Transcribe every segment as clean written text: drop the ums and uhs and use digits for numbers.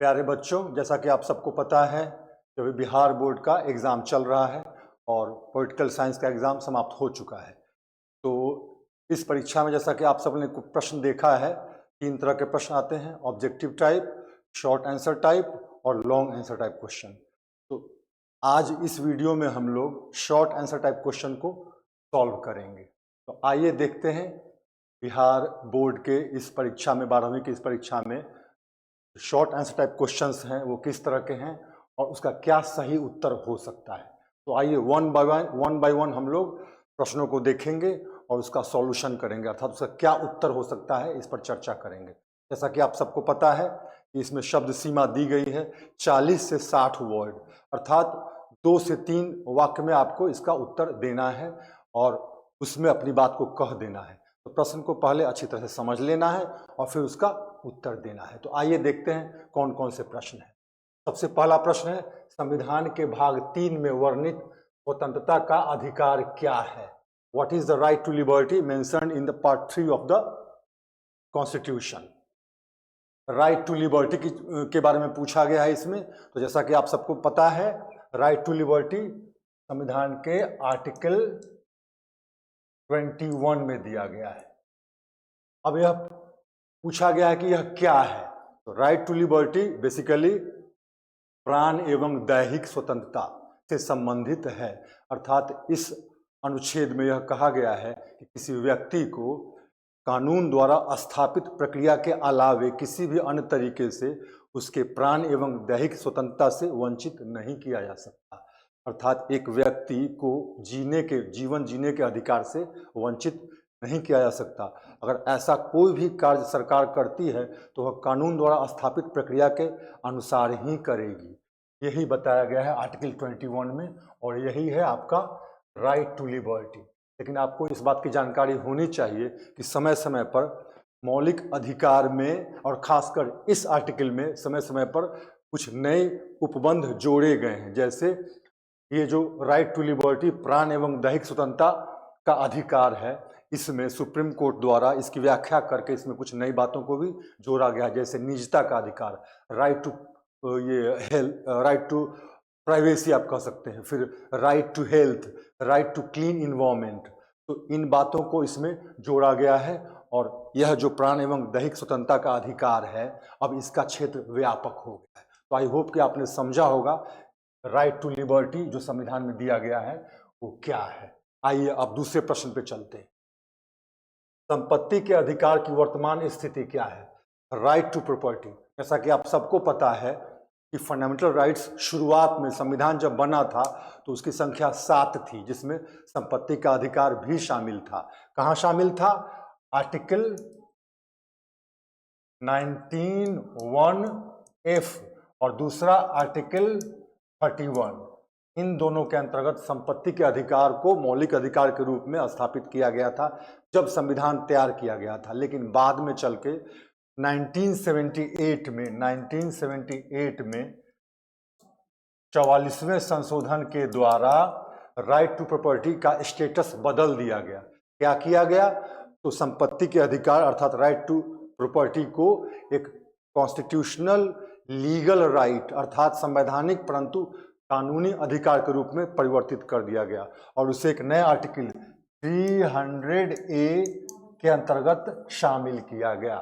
प्यारे बच्चों, जैसा कि आप सबको पता है कि अभी बिहार बोर्ड का एग्ज़ाम चल रहा है और पॉलिटिकल साइंस का एग्ज़ाम समाप्त हो चुका है। तो इस परीक्षा में जैसा कि आप सबने कुछ प्रश्न देखा है, 3 तरह के प्रश्न आते हैं: objective type, short answer type और लॉन्ग आंसर टाइप क्वेश्चन। तो आज इस वीडियो में हम लोग शॉर्ट आंसर टाइप क्वेश्चन को सॉल्व करेंगे। तो आइए देखते हैं बिहार बोर्ड के इस परीक्षा में, 12वीं की इस परीक्षा में शॉर्ट आंसर टाइप क्वेश्चंस हैं वो किस तरह के हैं और उसका क्या सही उत्तर हो सकता है। तो आइए वन बाय वन हम लोग प्रश्नों को देखेंगे और उसका सॉल्यूशन करेंगे, अर्थात उसका क्या उत्तर हो सकता है इस पर चर्चा करेंगे। जैसा कि आप सबको पता है कि इसमें शब्द सीमा दी गई है 40 से 60 वर्ड, अर्थात 2 से 3 वाक्य में आपको इसका उत्तर देना है और उसमें अपनी बात को कह देना है। तो प्रश्न को पहले अच्छी तरह से समझ लेना है और फिर उसका उत्तर देना है। तो आइए देखते हैं कौन कौन से प्रश्न हैं। सबसे पहला प्रश्न है, संविधान के भाग 3 में वर्णित स्वतंत्रता का अधिकार क्या है? What is the right to liberty mentioned in the part 3 of the constitution? Right to liberty के बारे में पूछा गया है इसमें। तो जैसा कि आप सबको पता है, राइट टू लिबर्टी संविधान के आर्टिकल 21 में दिया गया है। अब यह पूछा गया है कि यह क्या है। तो राइट टू लिबर्टी बेसिकली प्राण एवं दैहिक स्वतंत्रता से संबंधित है, अर्थात इस अनुच्छेद में यह कहा गया है कि किसी व्यक्ति को कानून द्वारा स्थापित प्रक्रिया के अलावे किसी भी अन्य तरीके से उसके प्राण एवं दैहिक स्वतंत्रता से वंचित नहीं किया जा सकता, अर्थात एक व्यक्ति को जीवन जीने के अधिकार से वंचित नहीं किया जा सकता। अगर ऐसा कोई भी कार्य सरकार करती है तो वह कानून द्वारा स्थापित प्रक्रिया के अनुसार ही करेगी। यही बताया गया है आर्टिकल 21 में और यही है आपका राइट टू लिबर्टी। लेकिन आपको इस बात की जानकारी होनी चाहिए कि समय समय पर मौलिक अधिकार में और खासकर इस आर्टिकल में समय समय पर कुछ नए उपबंध जोड़े गए हैं। जैसे ये जो राइट टू लिबर्टी प्राण एवं दैहिक स्वतंत्रता का अधिकार है, इसमें सुप्रीम कोर्ट द्वारा इसकी व्याख्या करके इसमें कुछ नई बातों को भी जोड़ा गया, जैसे निजता का अधिकार, राइट टू प्राइवेसी आप कह सकते हैं, फिर right to health, right to clean environment. तो इन बातों को इसमें जोड़ा गया है और यह जो प्राण एवं दैहिक स्वतंत्रता का अधिकार है, अब इसका क्षेत्र व्यापक हो गया है। तो आई होप कि आपने समझा होगा राइट टू लिबर्टी जो संविधान में दिया गया है वो क्या है। आइए अब दूसरे प्रश्न पे चलते हैं। संपत्ति के अधिकार की वर्तमान स्थिति क्या है? Right to property. जैसा कि आप सबको पता है कि फंडामेंटल राइट्स शुरुआत में संविधान जब बना था तो उसकी संख्या 7 थी, जिसमें संपत्ति का अधिकार भी शामिल था। कहाँ शामिल था? आर्टिकल 19(1)(f और दूसरा आर्टिकल 31। इन दोनों के अंतर्गत संपत्ति के अधिकार को मौलिक अधिकार के रूप में स्थापित किया गया था जब संविधान तैयार किया गया था। लेकिन बाद में चल के 1978 में 44वें संशोधन के द्वारा राइट टू प्रॉपर्टी का स्टेटस बदल दिया गया। क्या किया गया? तो संपत्ति के अधिकार अर्थात राइट टू प्रॉपर्टी को एक कॉन्स्टिट्यूशनल लीगल राइट अर्थात संवैधानिक परंतु कानूनी अधिकार के रूप में परिवर्तित कर दिया गया और उसे एक नए आर्टिकल 300A के अंतर्गत शामिल किया गया।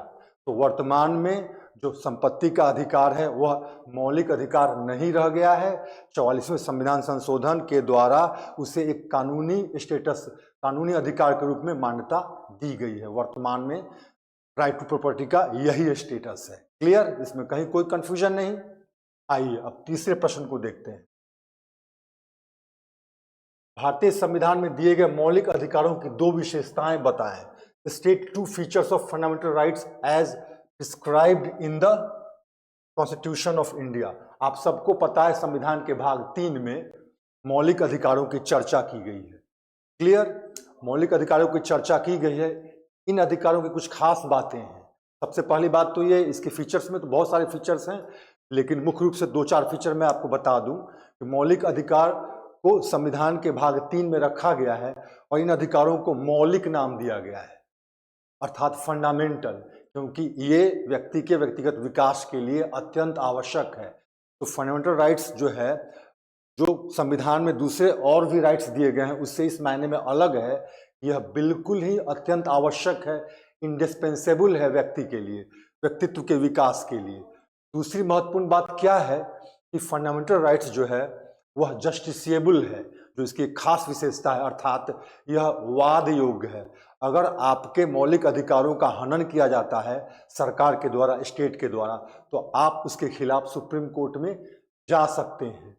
तो वर्तमान में जो संपत्ति का अधिकार है वह मौलिक अधिकार नहीं रह गया है। 44वें संविधान संशोधन के द्वारा उसे एक कानूनी स्टेटस, कानूनी अधिकार के रूप में मान्यता दी गई है। वर्तमान में राइट टू प्रॉपर्टी का यही स्टेटस है। क्लियर? इसमें कहीं कोई कंफ्यूजन नहीं। आइए अब तीसरे प्रश्न को देखते हैं। भारतीय संविधान में दिए गए मौलिक अधिकारों की 2 विशेषताएं बताएं। State 2 features of fundamental rights as described in the constitution of India. आप सबको पता है संविधान के भाग 3 में मौलिक अधिकारों की चर्चा की गई है। क्लियर? मौलिक अधिकारों की चर्चा की गई है। इन अधिकारों की कुछ खास बातें हैं। सबसे पहली बात तो ये, इसके फीचर्स में तो बहुत सारे फीचर्स हैं, लेकिन मुख्य रूप से 2-4 फीचर मैं आपको बता दूं कि मौलिक अधिकार को संविधान के भाग 3 में रखा गया है और इन अधिकारों को मौलिक नाम दिया गया है, अर्थात फंडामेंटल। क्योंकि ये व्यक्ति के व्यक्तिगत विकास के लिए अत्यंत आवश्यक है। तो फंडामेंटल राइट्स जो है, जो संविधान में दूसरे और भी राइट्स दिए गए हैं उससे इस मायने में अलग है, यह बिल्कुल ही अत्यंत आवश्यक है, इंडिस्पेंसेबल है व्यक्ति के लिए, व्यक्तित्व के विकास के लिए। दूसरी महत्वपूर्ण बात क्या है कि फंडामेंटल राइट्स जो है वह जस्टिसिएबल है, जो इसकी एक खास विशेषता है, अर्थात यह वाद योग्य है। अगर आपके मौलिक अधिकारों का हनन किया जाता है सरकार के द्वारा, स्टेट के द्वारा, तो आप उसके खिलाफ सुप्रीम कोर्ट में जा सकते हैं।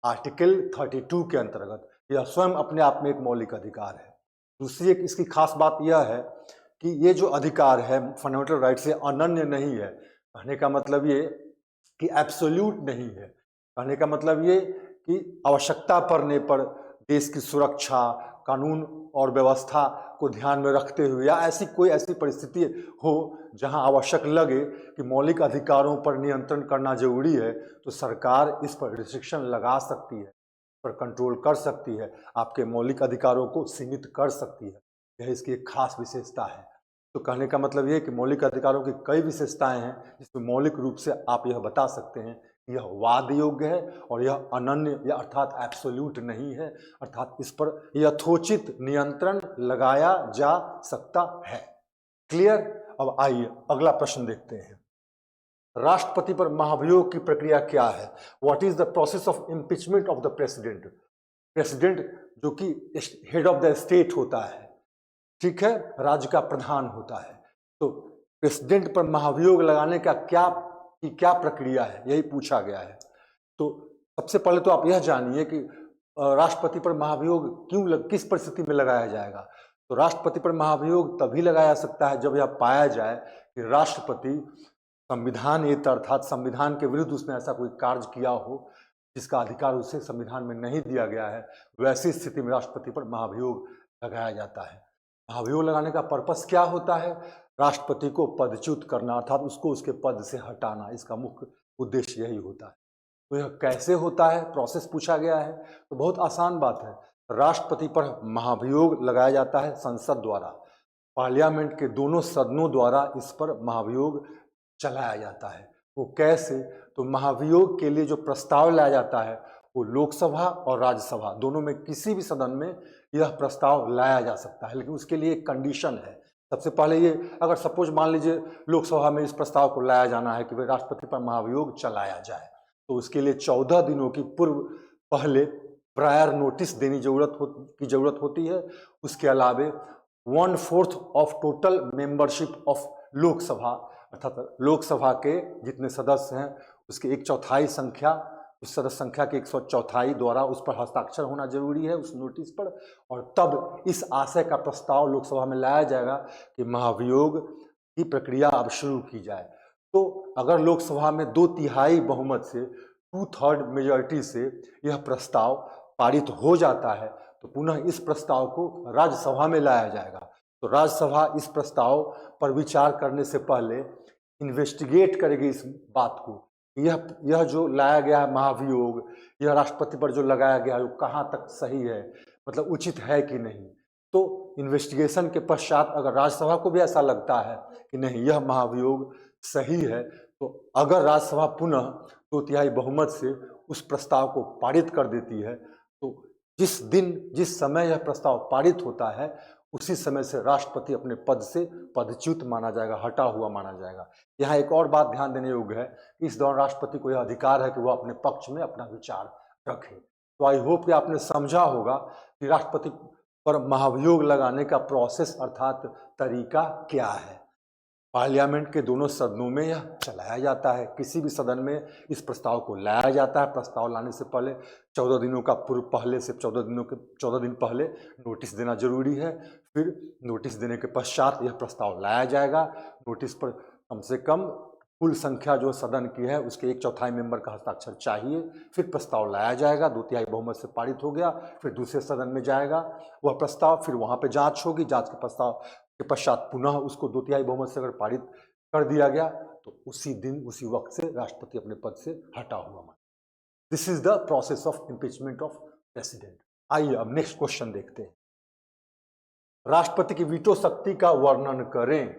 आर्टिकल 32 के अंतर्गत यह स्वयं अपने आप में एक मौलिक अधिकार है। दूसरी एक इसकी खास बात यह है कि ये जो अधिकार है फंडामेंटल राइट से अनन्य नहीं है। कहने का मतलब ये कि एब्सोल्यूट नहीं है। कहने का मतलब ये कि आवश्यकता पड़ने पर देश की सुरक्षा, कानून और व्यवस्था को ध्यान में रखते हुए या ऐसी परिस्थिति हो जहां आवश्यक लगे कि मौलिक अधिकारों पर नियंत्रण करना जरूरी है, तो सरकार इस पर रिस्ट्रिक्शन लगा सकती है, पर कंट्रोल कर सकती है, आपके मौलिक अधिकारों को सीमित कर सकती है। यह इसकी एक खास विशेषता है। तो कहने का मतलब यह है कि मौलिक अधिकारों की कई विशेषताएं हैं जिसमें मौलिक रूप से आप यह बता सकते हैं कि यह वाद योग्य है और यह अनन्य या अर्थात एब्सोल्यूट नहीं है, अर्थात इस पर यथोचित नियंत्रण लगाया जा सकता है। क्लियर? अब आइए अगला प्रश्न देखते हैं। राष्ट्रपति पर महाभियोग की प्रक्रिया क्या है? What is the process of impeachment of the president? President जो कि हेड ऑफ द स्टेट होता है, ठीक है, राज्य का प्रधान होता है, तो प्रेसिडेंट पर महाभियोग लगाने का क्या प्रक्रिया है, यही पूछा गया है। तो सबसे पहले तो आप यह जानिए कि राष्ट्रपति पर महाभियोग किस परिस्थिति में लगाया जाएगा। तो राष्ट्रपति पर महाभियोग तभी लगाया जा सकता है जब यह पाया जाए कि राष्ट्रपति संविधानेतर अर्थात संविधान के विरुद्ध उसने ऐसा कोई कार्य किया हो जिसका अधिकार उसे संविधान में नहीं दिया गया है। वैसी स्थिति में राष्ट्रपति पर महाभियोग लगाया जाता है। महाभियोग लगाने का पर्पस क्या होता है? राष्ट्रपति को पदच्युत करना अर्थात उसको उसके पद से हटाना, इसका मुख्य उद्देश्य यही होता है। तो यह कैसे होता है, प्रोसेस पूछा गया है। तो बहुत आसान बात है, राष्ट्रपति पर महाभियोग लगाया जाता है संसद द्वारा, पार्लियामेंट के दोनों सदनों द्वारा इस पर महाभियोग चलाया जाता है। वो कैसे? तो महाभियोग के लिए जो प्रस्ताव लाया जाता है वो लोकसभा और राज्यसभा दोनों में किसी भी सदन में यह प्रस्ताव लाया जा सकता है, लेकिन उसके लिए एक कंडीशन है। सबसे पहले ये, अगर सपोज मान लीजिए लोकसभा में इस प्रस्ताव को लाया जाना है कि भाई राष्ट्रपति पर महाभियोग चलाया जाए, तो उसके लिए 14 दिनों की पूर्व पहले प्रायर नोटिस देनी की जरूरत होती है। उसके अलावे 1/4 of total membership of Lok Sabha अर्थात लोकसभा के जितने सदस्य हैं उसके 1/4 संख्या, उस सदस्य संख्या के 1/4 द्वारा उस पर हस्ताक्षर होना जरूरी है उस नोटिस पर, और तब इस आशय का प्रस्ताव लोकसभा में लाया जाएगा कि महाभियोग की प्रक्रिया अब शुरू की जाए। तो अगर लोकसभा में 2/3 बहुमत से 2/3 मेजॉरिटी से यह प्रस्ताव पारित हो जाता है तो पुनः इस प्रस्ताव को राज्यसभा में लाया जाएगा। तो राज्यसभा इस प्रस्ताव पर विचार करने से पहले इन्वेस्टिगेट करेगी इस बात को, यह जो लाया गया है महाभियोग, यह राष्ट्रपति पर जो लगाया गया है वो कहाँ तक सही है, मतलब उचित है कि नहीं। तो इन्वेस्टिगेशन के पश्चात अगर राज्यसभा को भी ऐसा लगता है कि नहीं यह महाभियोग सही है, तो अगर राज्यसभा पुनः 2/3 बहुमत से उस प्रस्ताव को पारित कर देती है, तो जिस समय यह प्रस्ताव पारित होता है उसी समय से राष्ट्रपति अपने पद से पदच्युत माना जाएगा, हटा हुआ माना जाएगा। यहाँ एक और बात ध्यान देने योग्य है कि इस दौरान राष्ट्रपति को यह अधिकार है कि वह अपने पक्ष में अपना विचार रखे। तो आई होप कि आपने समझा होगा कि राष्ट्रपति पर महाभियोग लगाने का प्रोसेस अर्थात तरीका क्या है। पार्लियामेंट के दोनों सदनों में यह चलाया जाता है, किसी भी सदन में इस प्रस्ताव को लाया जाता है। प्रस्ताव लाने से पहले 14 दिनों का पूर्व पहले से 14 दिन पहले नोटिस देना जरूरी है। फिर नोटिस देने के पश्चात यह प्रस्ताव लाया जाएगा। नोटिस पर कम से कम कुल संख्या जो सदन की है उसके 1/4 मेंबर का हस्ताक्षर चाहिए। फिर प्रस्ताव लाया जाएगा, 2/3 बहुमत से पारित हो गया, फिर दूसरे सदन में जाएगा वह प्रस्ताव, फिर वहाँ पे जांच होगी, जांच के प्रस्ताव के पश्चात पुनः उसको 2/3 बहुमत से अगर पारित कर दिया गया तो उसी दिन उसी वक्त से राष्ट्रपति अपने पद से हटा हुआ माना। This is the process of impeachment of president. आइए अब नेक्स्ट क्वेश्चन देखते हैं। राष्ट्रपति की वीटो शक्ति का वर्णन करें।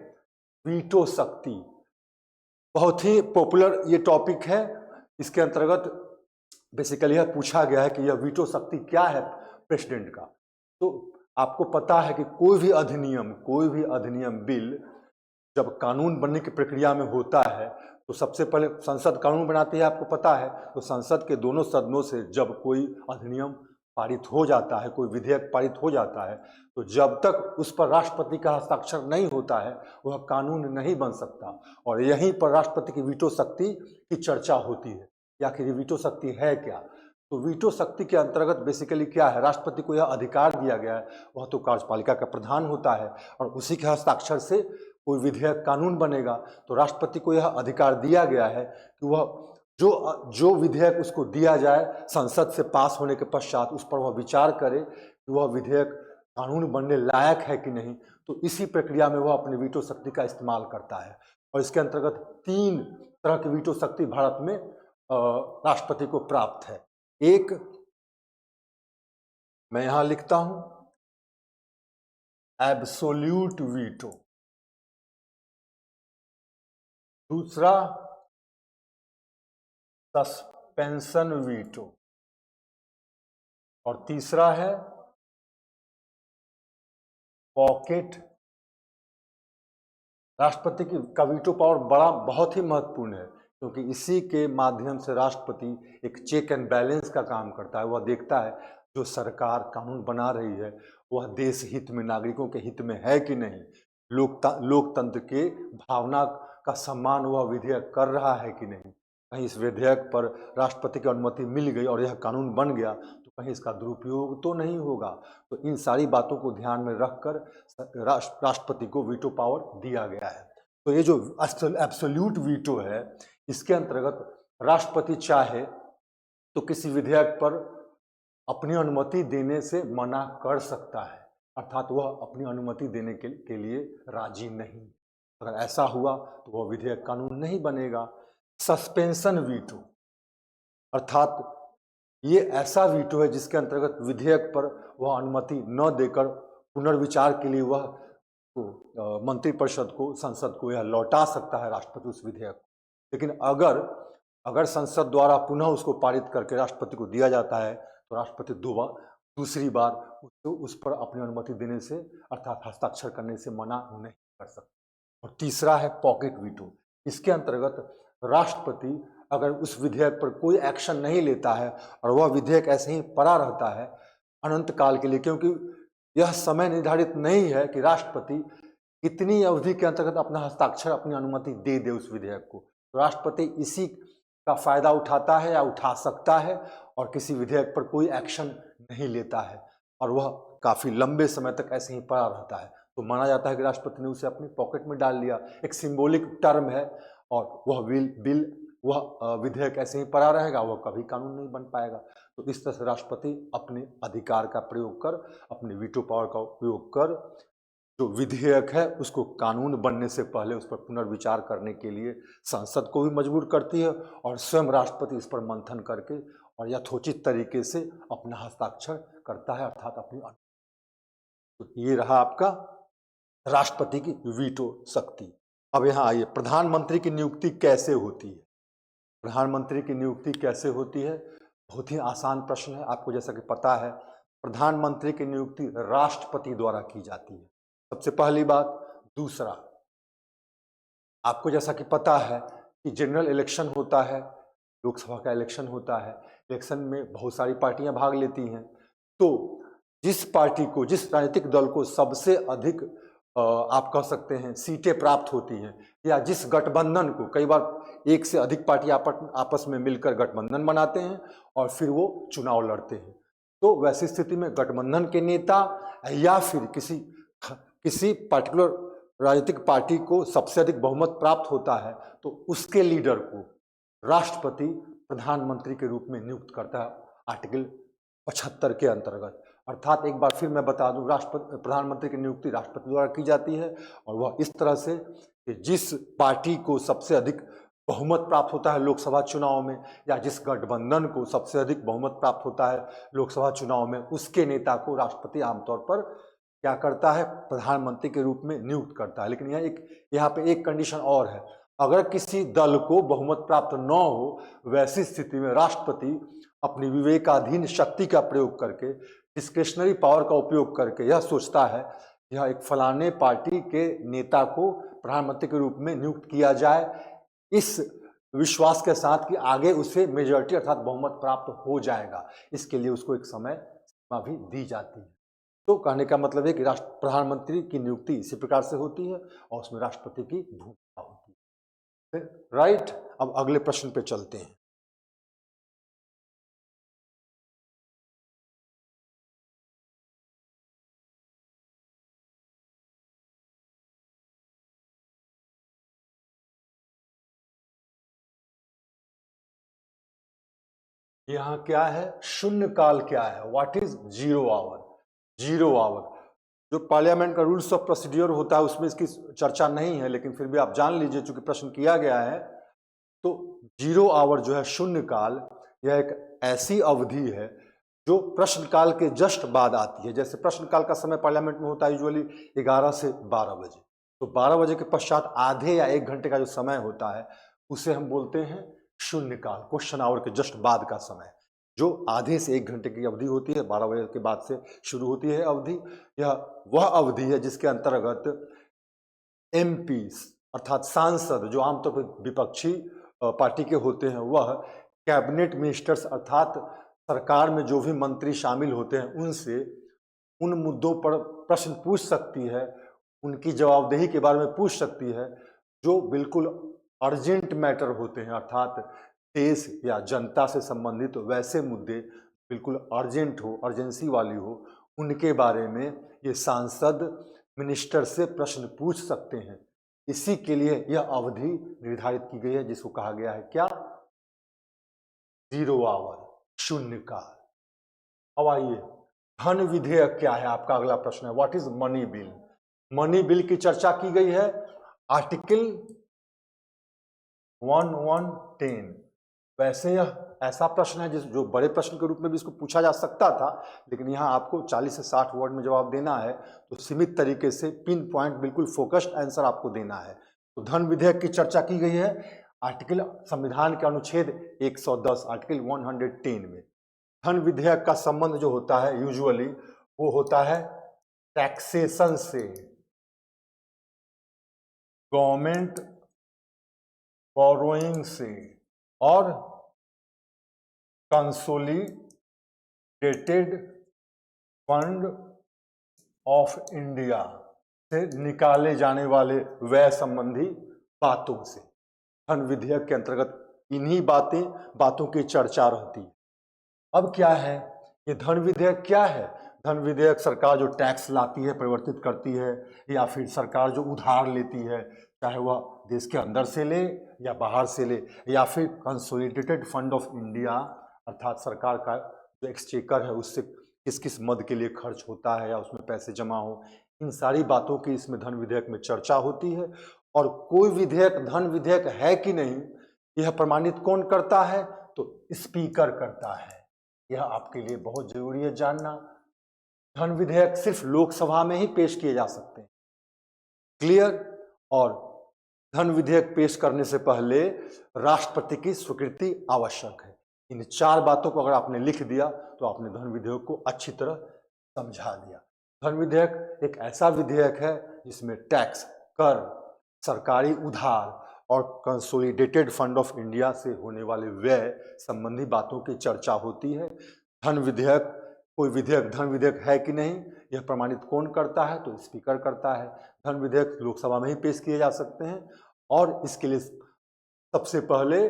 वीटो शक्ति बहुत ही पॉपुलर ये टॉपिक है। इसके अंतर्गत बेसिकली यह पूछा गया है कि यह वीटो शक्ति क्या है प्रेसिडेंट का। तो आपको पता है कि कोई भी अधिनियम बिल जब कानून बनने की प्रक्रिया में होता है तो सबसे पहले संसद कानून बनाती है, आपको पता है। तो संसद के दोनों सदनों से जब कोई अधिनियम पारित हो जाता है, कोई विधेयक पारित हो जाता है, तो जब तक उस पर राष्ट्रपति का हस्ताक्षर नहीं होता है वह कानून नहीं बन सकता। और यहीं पर राष्ट्रपति की वीटो शक्ति की चर्चा होती है कि आखिर वीटो शक्ति है क्या। तो वीटो शक्ति के अंतर्गत बेसिकली क्या है, राष्ट्रपति को यह अधिकार दिया गया है, वह तो कार्यपालिका का प्रधान होता है और उसी के हस्ताक्षर से कोई विधेयक कानून बनेगा। तो राष्ट्रपति को यह अधिकार दिया गया है कि वह जो विधेयक उसको दिया जाए संसद से पास होने के पश्चात उस पर वह विचार करे कि वह विधेयक कानून बनने लायक है कि नहीं। तो इसी प्रक्रिया में वह अपनी वीटो शक्ति का इस्तेमाल करता है। और इसके अंतर्गत 3 तरह की वीटो शक्ति भारत में राष्ट्रपति को प्राप्त है। एक मैं यहां लिखता हूं, एब्सोल्यूट वीटो। दूसरा सस्पेंशन वीटो। और तीसरा है पॉकेट। राष्ट्रपति का वीटो पावर बहुत ही महत्वपूर्ण है क्योंकि इसी के माध्यम से राष्ट्रपति एक चेक एंड बैलेंस का काम करता है। वह देखता है जो सरकार कानून बना रही है वह देश हित में, नागरिकों के हित में है कि नहीं, लोकतंत्र के भावना का सम्मान वह विधेयक कर रहा है कि नहीं। कहीं इस विधेयक पर राष्ट्रपति की अनुमति मिल गई और यह कानून बन गया तो कहीं इसका दुरुपयोग तो नहीं होगा। तो इन सारी बातों को ध्यान में रखकर राष्ट्रपति को वीटो पावर दिया गया है। तो ये जो एब्सोल्यूट वीटो है इसके अंतर्गत राष्ट्रपति चाहे तो किसी विधेयक पर अपनी अनुमति देने से मना कर सकता है, अर्थात वह अपनी अनुमति देने के लिए राजी नहीं। अगर ऐसा हुआ तो वह विधेयक कानून नहीं बनेगा। सस्पेंशन वीटो अर्थात ये ऐसा वीटो है जिसके अंतर्गत विधेयक पर वह अनुमति न देकर पुनर्विचार के लिए वह मंत्रिपरिषद को, संसद को यह लौटा सकता है राष्ट्रपति उस विधेयक को। लेकिन अगर संसद द्वारा पुनः उसको पारित करके राष्ट्रपति को दिया जाता है तो राष्ट्रपति दूसरी बार उस पर अपनी अनुमति देने से अर्थात हस्ताक्षर करने से मना नहीं कर सकता। और तीसरा है पॉकेट वीटो। इसके अंतर्गत राष्ट्रपति अगर उस विधेयक पर कोई एक्शन नहीं लेता है और वह विधेयक ऐसे ही पड़ा रहता है अनंत काल के लिए, क्योंकि यह समय निर्धारित नहीं है कि राष्ट्रपति कितनी अवधि के अंतर्गत अपना हस्ताक्षर, अपनी अनुमति दे उस विधेयक को। तो राष्ट्रपति इसी का फायदा उठाता है या उठा सकता है और किसी विधेयक पर कोई एक्शन नहीं लेता है और वह काफी लंबे समय तक ऐसे ही पड़ा रहता है। तो माना जाता है कि राष्ट्रपति ने उसे अपनी पॉकेट में डाल लिया। एक सिंबॉलिक टर्म है और वह विधेयक ऐसे ही पड़ा रहेगा, वह कभी कानून नहीं बन पाएगा। तो इस तरह से राष्ट्रपति अपने अधिकार का प्रयोग कर, अपने वीटो पावर का उपयोग कर जो विधेयक है उसको कानून बनने से पहले उस पर पुनर्विचार करने के लिए संसद को भी मजबूर करती है और स्वयं राष्ट्रपति इस पर मंथन करके और यथोचित तरीके से अपना हस्ताक्षर करता है, अर्थात अपनी। तो ये रहा आपका राष्ट्रपति की वीटो शक्ति। अब यहाँ आइए, प्रधानमंत्री की नियुक्ति कैसे होती है। प्रधानमंत्री की नियुक्ति कैसे होती है, बहुत ही आसान प्रश्न है। आपको जैसा कि पता है प्रधानमंत्री की नियुक्ति राष्ट्रपति द्वारा की जाती है, सबसे पहली बात। दूसरा, आपको जैसा कि पता है कि जनरल इलेक्शन होता है, लोकसभा का इलेक्शन होता है। इलेक्शन में बहुत सारी पार्टियां भाग लेती हैं। तो जिस पार्टी को, जिस राजनीतिक दल को सबसे अधिक आप कह सकते हैं सीटें प्राप्त होती हैं, या जिस गठबंधन को, कई बार एक से अधिक पार्टी आपस में मिलकर गठबंधन बनाते हैं और फिर वो चुनाव लड़ते हैं। तो वैसी स्थिति में गठबंधन के नेता या फिर किसी पर्टिकुलर राजनीतिक पार्टी को सबसे अधिक बहुमत प्राप्त होता है तो उसके लीडर को राष्ट्रपति प्रधानमंत्री के रूप में नियुक्त करता है आर्टिकल 75 के अंतर्गत। अर्थात एक बार फिर मैं बता दूं, प्रधानमंत्री की नियुक्ति राष्ट्रपति द्वारा की जाती है और वह इस तरह से कि जिस पार्टी को सबसे अधिक बहुमत प्राप्त होता है लोकसभा चुनाव में, या जिस गठबंधन को सबसे अधिक बहुमत प्राप्त होता है लोकसभा चुनाव में, उसके नेता को राष्ट्रपति आमतौर पर क्या करता है, प्रधानमंत्री के रूप में नियुक्त करता है। लेकिन यहाँ पे एक कंडीशन और है, अगर किसी दल को बहुमत प्राप्त न हो, वैसी स्थिति में राष्ट्रपति अपनी विवेकाधीन शक्ति का प्रयोग करके, डिस्क्रिशनरी पावर का उपयोग करके यह सोचता है यह एक फलाने पार्टी के नेता को प्रधानमंत्री के रूप में नियुक्त किया जाए, इस विश्वास के साथ कि आगे उसे मेजॉरिटी अर्थात बहुमत प्राप्त हो जाएगा। इसके लिए उसको एक समय सीमा भी दी जाती है। तो कहने का मतलब है कि प्रधानमंत्री की नियुक्ति इसी प्रकार से होती है और उसमें राष्ट्रपति की भूमिका होती है। राइट, अब अगले प्रश्न पे चलते हैं। यहाँ क्या है, शून्य काल क्या है, what is zero hour. Zero hour जो पार्लियामेंट का रूल्स ऑफ प्रोसीड्योर होता है उसमें इसकी चर्चा नहीं है, लेकिन फिर भी आप जान लीजिए चूंकि प्रश्न किया गया है। तो जीरो आवर जो है, शून्य काल, यह एक ऐसी अवधि है जो प्रश्नकाल के जस्ट बाद आती है। जैसे प्रश्नकाल का समय पार्लियामेंट में होता है यूजुअली 11 से 12 बजे, तो 12 बजे के पश्चात आधे या 1 घंटे का जो समय होता है उसे हम बोलते हैं शून्यकाल, क्वेश्चन आवर के जस्ट बाद का समय, जो आधे से 1 घंटे की अवधि होती है, 12 बजे के बाद से शुरू होती है अवधि। यह वह अवधि है जिसके अंतर्गत एमपी अर्थात सांसद जो आमतौर पर विपक्षी पार्टी के होते हैं, वह कैबिनेट मिनिस्टर्स अर्थात सरकार में जो भी मंत्री शामिल होते हैं उनसे उन मुद्दों पर प्रश्न पूछ सकती है, उनकी जवाबदेही के बारे में पूछ सकती है जो बिल्कुल अर्जेंट मैटर होते हैं, अर्थात देश या जनता से संबंधित वैसे मुद्दे बिल्कुल अर्जेंट हो, अर्जेंसी वाली हो, उनके बारे में ये सांसद मिनिस्टर से प्रश्न पूछ सकते हैं। इसी के लिए यह अवधि निर्धारित की गई है जिसको कहा गया है क्या, जीरो आवर, शून्यकाल। अब आइए, धन विधेयक क्या है, आपका अगला प्रश्न है, what is money bill. Money bill की चर्चा की गई है आर्टिकल 1110। वैसे यह ऐसा प्रश्न है जो बड़े प्रश्न के रूप में भी इसको पूछा जा सकता था, लेकिन यहाँ आपको 40 से 60 वर्ड में जवाब देना है, तो सीमित तरीके से पिन पॉइंट बिल्कुल फोकस्ड आंसर आपको देना है। तो धन विधेयक की चर्चा की गई है आर्टिकल संविधान के अनुच्छेद 110 आर्टिकल 110 में। धन विधेयक का संबंध जो होता है यूजुअली वो होता है टैक्सेशन से, गवर्नमेंट बोरोइंग से और कंसोलिडेटेड फंड ऑफ इंडिया से निकाले जाने वाले व्यय संबंधी बातों से। धन विधेयक के अंतर्गत इन्हीं बातों की चर्चा रहती है। अब क्या है ये धन विधेयक, क्या है धन विधेयक? सरकार जो टैक्स लाती है, परिवर्तित करती है, या फिर सरकार जो उधार लेती है, चाहे वह देश के अंदर से ले या बाहर से ले, या फिर कंसोलिडेटेड फंड ऑफ इंडिया अर्थात सरकार का जो एक्सचेकर है उससे किस किस मद के लिए खर्च होता है या उसमें पैसे जमा हो, इन सारी बातों की इसमें धन विधेयक में चर्चा होती है। और कोई विधेयक धन विधेयक है कि नहीं यह प्रमाणित कौन करता है? तो स्पीकर करता है। यह आपके लिए बहुत जरूरी है जानना। धन विधेयक सिर्फ लोकसभा में ही पेश किए जा सकते हैं, क्लियर। और धन विधेयक पेश करने से पहले राष्ट्रपति की स्वीकृति आवश्यक है। इन 4 बातों को अगर आपने लिख दिया तो आपने धन विधेयक को अच्छी तरह समझा दिया। धन विधेयक एक ऐसा विधेयक है जिसमें टैक्स, कर, सरकारी उधार और कंसोलिडेटेड फंड ऑफ इंडिया से होने वाले व्यय संबंधी बातों की चर्चा होती है। धन विधेयक, कोई विधेयक धन विधेयक है कि नहीं यह प्रमाणित कौन करता है? तो स्पीकर करता है। धन विधेयक लोकसभा में ही पेश किए जा सकते हैं और इसके लिए सबसे पहले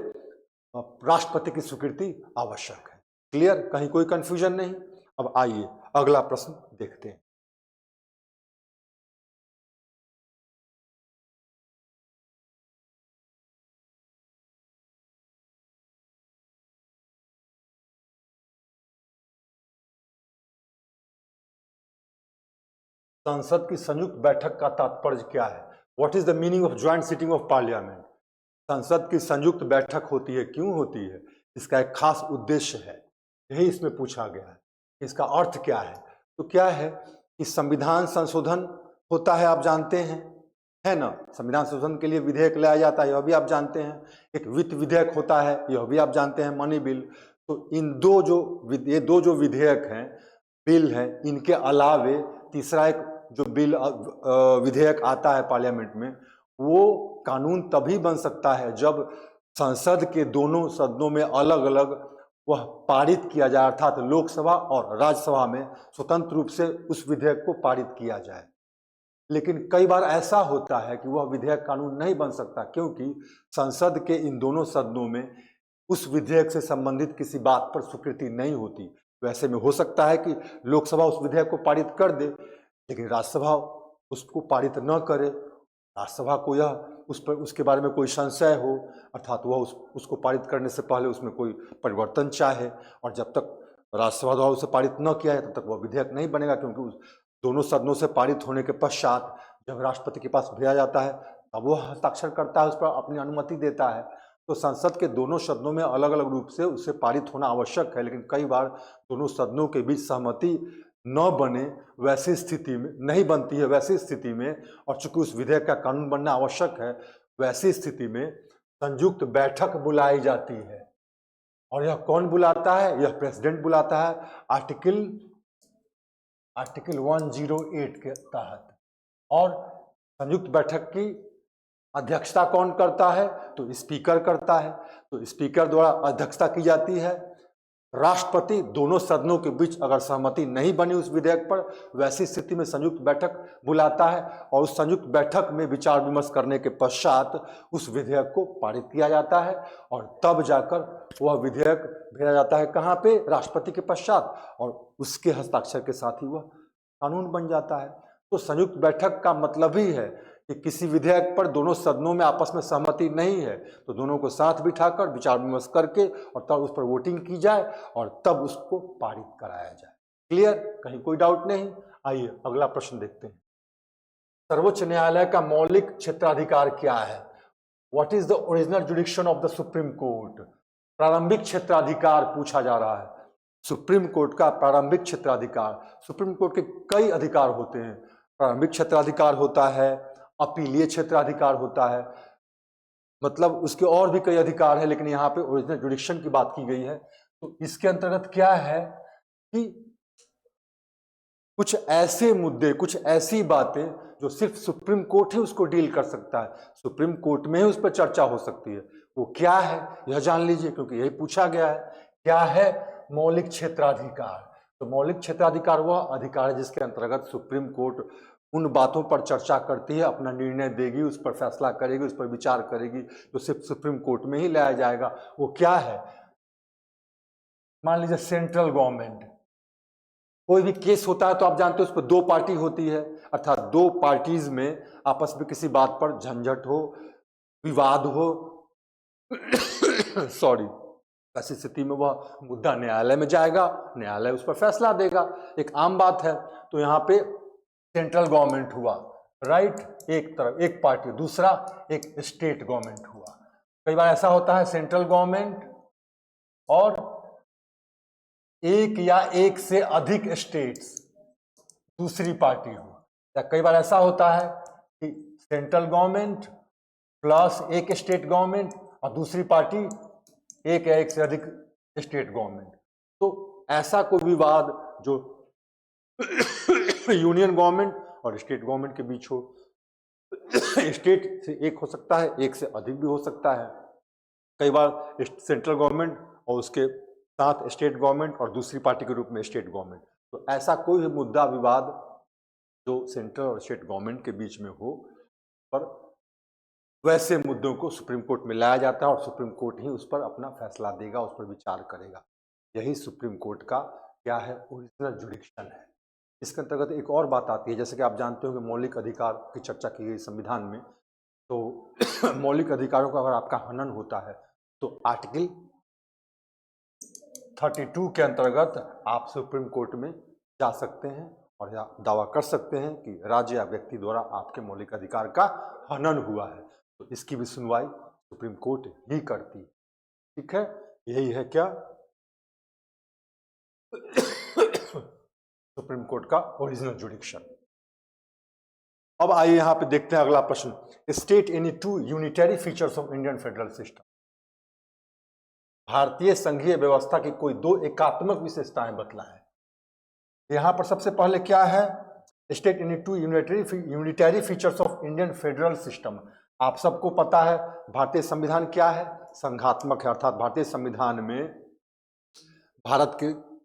राष्ट्रपति की स्वीकृति आवश्यक है, क्लियर, कहीं कोई कंफ्यूजन नहीं। अब आइए अगला प्रश्न देखते हैं। संसद की संयुक्त बैठक का तात्पर्य क्या है? What is the meaning of joint sitting of parliament? संसद की संयुक्त बैठक होती है, क्यों होती है? इसका एक खास उद्देश्य है, यही इसमें पूछा गया है। इसका अर्थ क्या है? तो क्या है कि संविधान संशोधन होता है, आप जानते हैं, है ना। संविधान संशोधन के लिए विधेयक लाया जाता है, यह भी आप जानते हैं। एक वित्त विधेयक होता है, यह भी आप जानते हैं, मनी बिल। तो इन ये दो जो विधेयक हैं, बिल हैं, इनके अलावे तीसरा एक जो बिल विधेयक आता है पार्लियामेंट में, वो कानून तभी बन सकता है जब संसद के दोनों सदनों में अलग अलग वह पारित किया जाए, अर्थात लोकसभा और राज्यसभा में स्वतंत्र रूप से उस विधेयक को पारित किया जाए। लेकिन कई बार ऐसा होता है कि वह विधेयक कानून नहीं बन सकता, क्योंकि संसद के इन दोनों सदनों में उस विधेयक से संबंधित किसी बात पर स्वीकृति नहीं होती। वैसे में हो सकता है कि लोकसभा उस विधेयक को पारित कर दे, लेकिन राज्यसभा उसको पारित न करे, राज्यसभा को यह उस पर उसके बारे में कोई संशय हो, अर्थात वह उसको पारित करने से पहले उसमें कोई परिवर्तन चाहे, और जब तक राज्यसभा द्वारा उसे पारित न किया है तब तक वह विधेयक नहीं बनेगा, क्योंकि उस दोनों सदनों से पारित होने के पश्चात जब राष्ट्रपति के पास भेजा जाता है तब वो हस्ताक्षर करता है, उस पर अपनी अनुमति देता है। तो संसद के दोनों सदनों में अलग अलग रूप से उसे पारित होना आवश्यक है, लेकिन कई बार दोनों सदनों के बीच सहमति न बने, वैसी स्थिति में नहीं बनती है, वैसी स्थिति में, और चूंकि उस विधेयक का कानून बनना आवश्यक है, वैसी स्थिति में संयुक्त बैठक बुलाई जाती है। और यह कौन बुलाता है? यह प्रेसिडेंट बुलाता है, आर्टिकल 108 के तहत। और संयुक्त बैठक की अध्यक्षता कौन करता है? तो स्पीकर करता है। तो स्पीकर द्वारा अध्यक्षता की जाती है। राष्ट्रपति दोनों सदनों के बीच अगर सहमति नहीं बनी उस विधेयक पर, वैसी स्थिति में संयुक्त बैठक बुलाता है, और उस संयुक्त बैठक में विचार विमर्श करने के पश्चात उस विधेयक को पारित किया जाता है, और तब जाकर वह विधेयक भेजा जाता है कहाँ पे? राष्ट्रपति के पश्चात, और उसके हस्ताक्षर के साथ ही वह कानून बन जाता है। तो संयुक्त बैठक का मतलब ही है कि किसी विधेयक पर दोनों सदनों में आपस में सहमति नहीं है, तो दोनों को साथ बिठाकर विचार विमर्श करके और तब उस पर वोटिंग की जाए और तब उसको पारित कराया जाए। क्लियर? कहीं कोई डाउट नहीं? आइए अगला प्रश्न देखते हैं। सर्वोच्च न्यायालय का मौलिक क्षेत्राधिकार क्या है? What is the original जुडिक्शन of the supreme court? प्रारंभिक क्षेत्राधिकार पूछा जा रहा है। सुप्रीम कोर्ट का प्रारंभिक क्षेत्राधिकार। सुप्रीम कोर्ट के कई अधिकार होते हैं। प्रारंभिक क्षेत्राधिकार होता है, अपीलीय क्षेत्राधिकार होता है, मतलब उसके और भी कई अधिकार है, लेकिन यहाँ पे ओरिजिनल जुडिक्शन की बात की गई है। तो इसके अंतर्गत क्या है कि कुछ ऐसे मुद्दे, कुछ ऐसी बातें जो सिर्फ सुप्रीम कोर्ट ही उसको डील कर सकता है, सुप्रीम कोर्ट में ही उस पर चर्चा हो सकती है। वो क्या है यह जान लीजिए, क्योंकि यही पूछा गया है। क्या है? मौलिक क्षेत्राधिकार। तो मौलिक क्षेत्राधिकार वह अधिकार है जिसके अंतर्गत सुप्रीम कोर्ट उन बातों पर चर्चा करती है, अपना निर्णय देगी, उस पर फैसला करेगी, उस पर विचार करेगी, जो सिर्फ सुप्रीम कोर्ट में ही लाया जाएगा। वो क्या है? मान लीजिए सेंट्रल गवर्नमेंट, कोई भी केस होता है तो आप जानते हो उस पर दो पार्टी होती है, अर्थात दो पार्टीज में आपस में किसी बात पर झंझट हो, विवाद हो सॉरी, ऐसी स्थिति में वह मुद्दा न्यायालय में जाएगा, न्यायालय उस पर फैसला देगा। एक आम बात है। तो यहाँ पे सेंट्रल गवर्नमेंट हुआ, राइट, एक तरफ एक पार्टी, दूसरा एक स्टेट गवर्नमेंट हुआ। कई बार ऐसा होता है सेंट्रल गवर्नमेंट और एक या एक से अधिक स्टेट्स दूसरी पार्टी हो, या कई बार ऐसा होता है कि सेंट्रल गवर्नमेंट प्लस एक स्टेट गवर्नमेंट और दूसरी पार्टी एक या एक से अधिक स्टेट गवर्नमेंट। तो ऐसा कोई विवाद जो यूनियन गवर्नमेंट और स्टेट गवर्नमेंट के बीच हो, स्टेट से एक हो सकता है, एक से अधिक भी हो सकता है। कई बार सेंट्रल गवर्नमेंट और उसके साथ स्टेट गवर्नमेंट और दूसरी पार्टी के रूप में स्टेट गवर्नमेंट। तो ऐसा कोई भी मुद्दा विवाद जो सेंट्रल और स्टेट गवर्नमेंट के बीच में हो, पर वैसे मुद्दों को सुप्रीम कोर्ट में लाया जाता है और सुप्रीम कोर्ट ही उस पर अपना फैसला देगा, उस पर विचार करेगा। यही सुप्रीम कोर्ट का क्या है? ओरिजिनल जुडिक्शन है। इसके अंतर्गत एक और बात आती है, जैसे कि आप जानते हो कि मौलिक अधिकार की चर्चा की गई संविधान में, तो मौलिक अधिकारों का अगर आपका हनन होता है तो आर्टिकल 32 के अंतर्गत आप सुप्रीम कोर्ट में जा सकते हैं और दावा कर सकते हैं कि राज्य या व्यक्ति द्वारा आपके मौलिक अधिकार का हनन हुआ है। तो इसकी भी सुनवाई सुप्रीम कोर्ट ही करती है। ठीक है, यही है क्या सुप्रीम कोर्ट का ओरिजिनल जुडिक्शन। अब आइए यहां पे देखते हैं अगला प्रश्न, state any two unitary features of Indian federal system. भारतीय संघीय व्यवस्था की कोई दो एकात्मक विशेषताएं बतलाएं। यहां पर सबसे पहले क्या है, state any two unitary features of Indian federal system. आप सबको पता है भारतीय संविधान क्या है, संघात्मक है, अर्थात भारतीय संविधान में भारत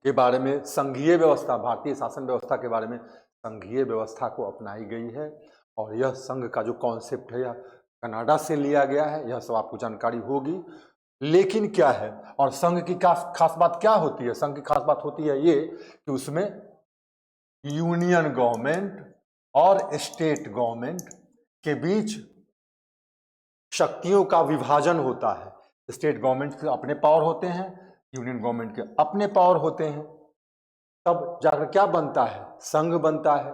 के बारे में संघीय व्यवस्था, भारतीय शासन व्यवस्था के बारे में संघीय व्यवस्था को अपनाई गई है। और यह संघ का जो कॉन्सेप्ट है यह कनाडा से लिया गया है, यह सब आपको जानकारी होगी। लेकिन क्या है, और संघ की खास बात क्या होती है, संघ की खास बात होती है ये कि उसमें यूनियन गवर्नमेंट और स्टेट गवर्नमेंट के बीच शक्तियों का विभाजन होता है। स्टेट गवर्नमेंट के अपने पावर होते हैं, यूनियन गवर्नमेंट के अपने पावर होते हैं, तब जाकर क्या बनता है, संघ बनता है।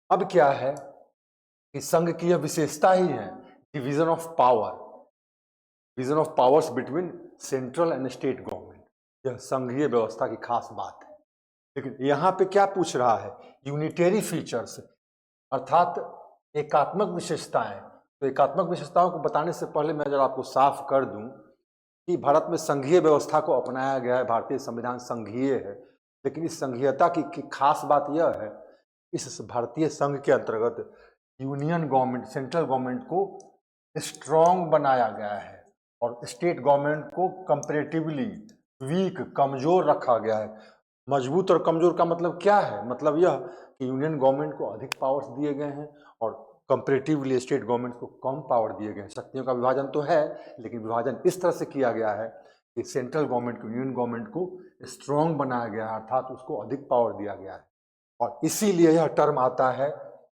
अब क्या है कि संघ की यह विशेषता ही है division of power, division of powers between central and state government. यह संघीय व्यवस्था की खास बात है। लेकिन यहां पे क्या पूछ रहा है, यूनिटरी फीचर्स अर्थात एकात्मक विशेषताएं। तो एकात्मक विशेषताओं को बताने से पहले मैं जरा आपको साफ कर दूं कि भारत में संघीय व्यवस्था को अपनाया गया है, भारतीय संविधान संघीय है। लेकिन इस संघीयता की खास बात यह है, इस भारतीय संघ के अंतर्गत यूनियन गवर्नमेंट, सेंट्रल गवर्नमेंट को स्ट्रॉन्ग बनाया गया है और स्टेट गवर्नमेंट को कंपैरेटिवली वीक, कमजोर रखा गया है। मजबूत और कमजोर का मतलब क्या है, मतलब यह कि यूनियन गवर्नमेंट को अधिक पावर्स दिए गए हैं और कंपैरेटिवली स्टेट गवर्नमेंट को कम पावर दिए गए हैं। शक्तियों का विभाजन तो है, लेकिन विभाजन इस तरह से किया गया है कि सेंट्रल गवर्नमेंट को, यूनियन गवर्नमेंट को स्ट्रॉन्ग बनाया गया है, अर्थात उसको अधिक पावर दिया गया है। और इसीलिए यह टर्म आता है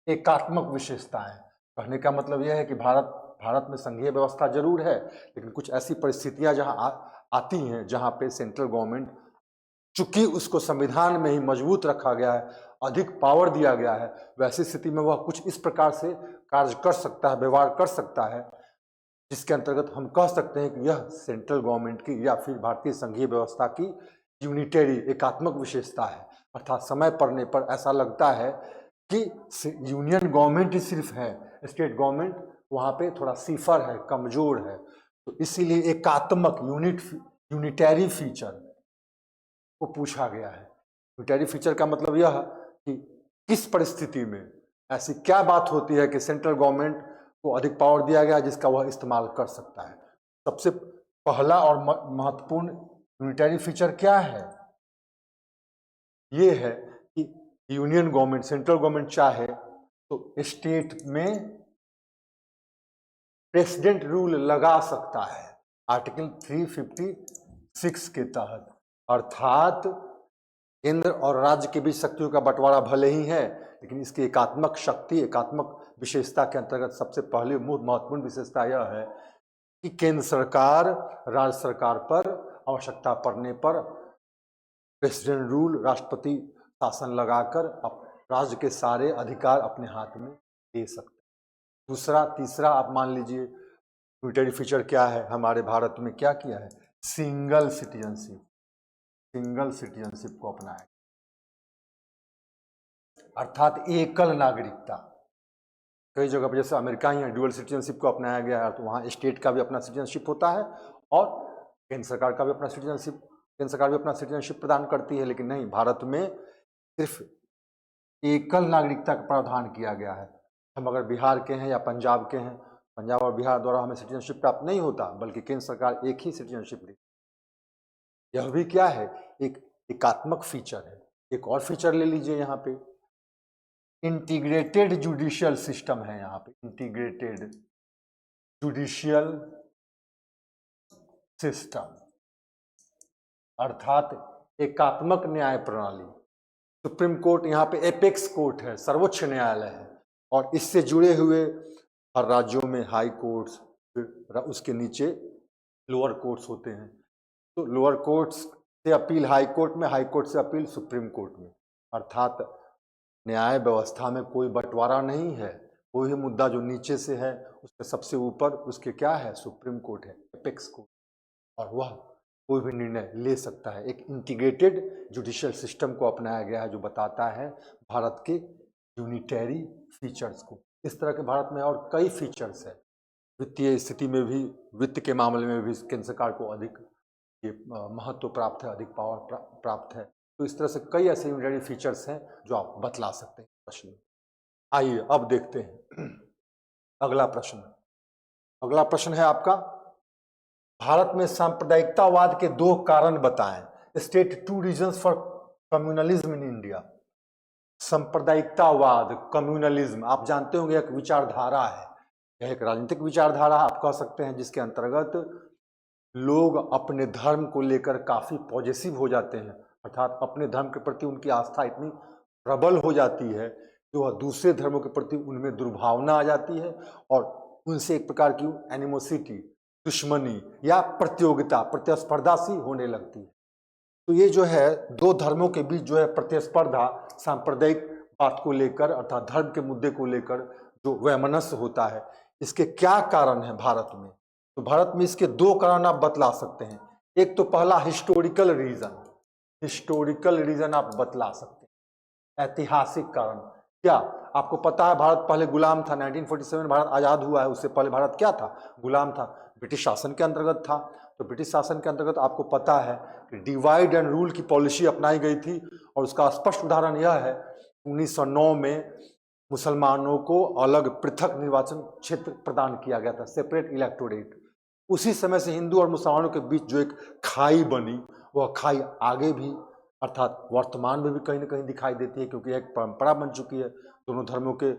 एकात्मक विशेषताएं। कहने का मतलब यह है कि भारत में संघीय व्यवस्था जरूर है, लेकिन कुछ ऐसी परिस्थितियां जहां आती हैं जहां पे सेंट्रल गवर्नमेंट, चूंकि उसको संविधान में ही मजबूत रखा गया है, अधिक पावर दिया गया है, वैसी स्थिति में वह कुछ इस प्रकार से कार्य कर सकता है, व्यवहार कर सकता है, जिसके अंतर्गत हम कह सकते हैं कि यह सेंट्रल गवर्नमेंट की या फिर भारतीय संघीय व्यवस्था की यूनिटरी, एकात्मक विशेषता है। अर्थात समय पड़ने पर ऐसा लगता है कि यूनियन गवर्नमेंट ही सिर्फ है, स्टेट गवर्नमेंट वहाँ पे थोड़ा सीफर है, कमजोर है। तो इसीलिए एकात्मक यूनिटरी फीचर को पूछा गया है। यूनिटरी फीचर का मतलब यह कि किस परिस्थिति में ऐसी क्या बात होती है कि सेंट्रल गवर्नमेंट को अधिक पावर दिया गया जिसका वह इस्तेमाल कर सकता है। सबसे पहला और महत्वपूर्ण यूनिटरी फीचर क्या है, ये है कि यूनियन गवर्नमेंट, सेंट्रल गवर्नमेंट चाहे तो स्टेट में प्रेसिडेंट रूल लगा सकता है आर्टिकल 356 के तहत। अर्थात केंद्र और राज्य के बीच शक्तियों का बंटवारा भले ही है, लेकिन इसकी एकात्मक शक्ति, एकात्मक विशेषता के अंतर्गत सबसे पहले महत्वपूर्ण विशेषता यह है कि केंद्र सरकार राज्य सरकार पर आवश्यकता पड़ने पर प्रेसिडेंट रूल, राष्ट्रपति शासन लगाकर राज्य के सारे अधिकार अपने हाथ में ले सकते हैं। तीसरा आप मान लीजिए यूनिटरी फीचर क्या है, हमारे भारत में क्या किया है, सिंगल सिटीजनशिप, सिंगल सिटीजनशिप को अपनाया, अर्थात एकल नागरिकता। कई जगह पर जैसे अमेरिका ही है, डुअल सिटीजनशिप को अपनाया गया है, तो वहाँ स्टेट का भी अपना सिटीजनशिप होता है और केंद्र सरकार का भी अपना सिटीजनशिप, केंद्र सरकार भी अपना सिटीजनशिप प्रदान करती है। लेकिन नहीं, भारत में सिर्फ एकल नागरिकता का प्रावधान किया गया है। हम अगर बिहार के हैं या पंजाब के हैं, पंजाब और बिहार द्वारा हमें सिटीजनशिप प्राप्त नहीं होता, बल्कि केंद्र सरकार एक ही सिटीजनशिप देती है। यह भी क्या है, एक एकात्मक फीचर है। एक और फीचर ले लीजिए, यहाँ पे इंटीग्रेटेड जुडिशियल सिस्टम है। यहाँ पे इंटीग्रेटेड जुडिशियल सिस्टम अर्थात एकात्मक न्याय प्रणाली। सुप्रीम कोर्ट यहाँ पे एपेक्स कोर्ट है, सर्वोच्च न्यायालय है, और इससे जुड़े हुए हर राज्यों में हाई कोर्ट्स, फिर उसके नीचे लोअर कोर्ट्स होते हैं। तो लोअर कोर्ट्स से अपील हाई कोर्ट में, हाई कोर्ट से अपील सुप्रीम कोर्ट में। अर्थात न्याय व्यवस्था में कोई बंटवारा नहीं है, कोई भी मुद्दा जो नीचे से है उसके सबसे ऊपर उसके क्या है, सुप्रीम कोर्ट है, एपेक्स कोर्ट, और वह कोई भी निर्णय ले सकता है। एक इंटीग्रेटेड जुडिशियल सिस्टम को अपनाया गया है जो बताता है भारत के यूनिटरी फीचर्स को। इस तरह के भारत में और कई फीचर्स है। वित्तीय स्थिति में भी, वित्त के मामले में भी केंद्र सरकार को अधिक ये महत्व प्राप्त है, अधिक पावर प्राप्त है। तो इस तरह से कई ऐसे यूनिटरी फीचर्स हैं जो आप बतला सकते हैं प्रश्न में। आइए अब देखते हैं अगला प्रश्न। अगला प्रश्न है आपका, भारत में सांप्रदायिकतावाद के 2 कारण बताएं। State 2 reasons for communalism in India. सांप्रदायिकतावाद, कम्युनलिज्म आप जानते होंगे एक विचारधारा है, यह एक राजनीतिक विचारधारा आप कह सकते हैं जिसके अंतर्गत लोग अपने धर्म को लेकर काफी पॉजिटिव हो जाते हैं, अर्थात अपने धर्म के प्रति उनकी आस्था इतनी प्रबल हो जाती है कि वह दूसरे धर्मों के प्रति उनमें दुर्भावना आ जाती है और उनसे एक प्रकार की एनिमोसिटी, दुश्मनी या प्रतियोगिता, प्रतिस्पर्धा सी होने लगती है। तो ये जो है 2 धर्मों के बीच जो है प्रतिस्पर्धा सांप्रदायिक बात को लेकर अर्थात धर्म के मुद्दे को लेकर जो वैमनस्य होता है, इसके क्या कारण है भारत में? तो भारत में इसके 2 कारण आप बतला सकते हैं। एक तो पहला हिस्टोरिकल रीजन, हिस्टोरिकल रीजन आप बतला सकते हैं। ऐतिहासिक कारण क्या आपको पता है? भारत पहले गुलाम था। 1947 में भारत आजाद हुआ है, उससे पहले भारत क्या था? गुलाम था, ब्रिटिश शासन के अंतर्गत था। तो ब्रिटिश शासन के अंतर्गत आपको पता है कि डिवाइड एंड रूल की पॉलिसी अपनाई गई थी और उसका स्पष्ट उदाहरण यह है 1909 में मुसलमानों को अलग पृथक निर्वाचन क्षेत्र प्रदान किया गया था, सेपरेट इलेक्टोरेट। उसी समय से हिंदू और मुसलमानों के बीच जो एक खाई बनी, वह खाई आगे भी अर्थात वर्तमान में भी कहीं ना कहीं दिखाई देती है, क्योंकि एक परंपरा बन चुकी है। दोनों धर्मों के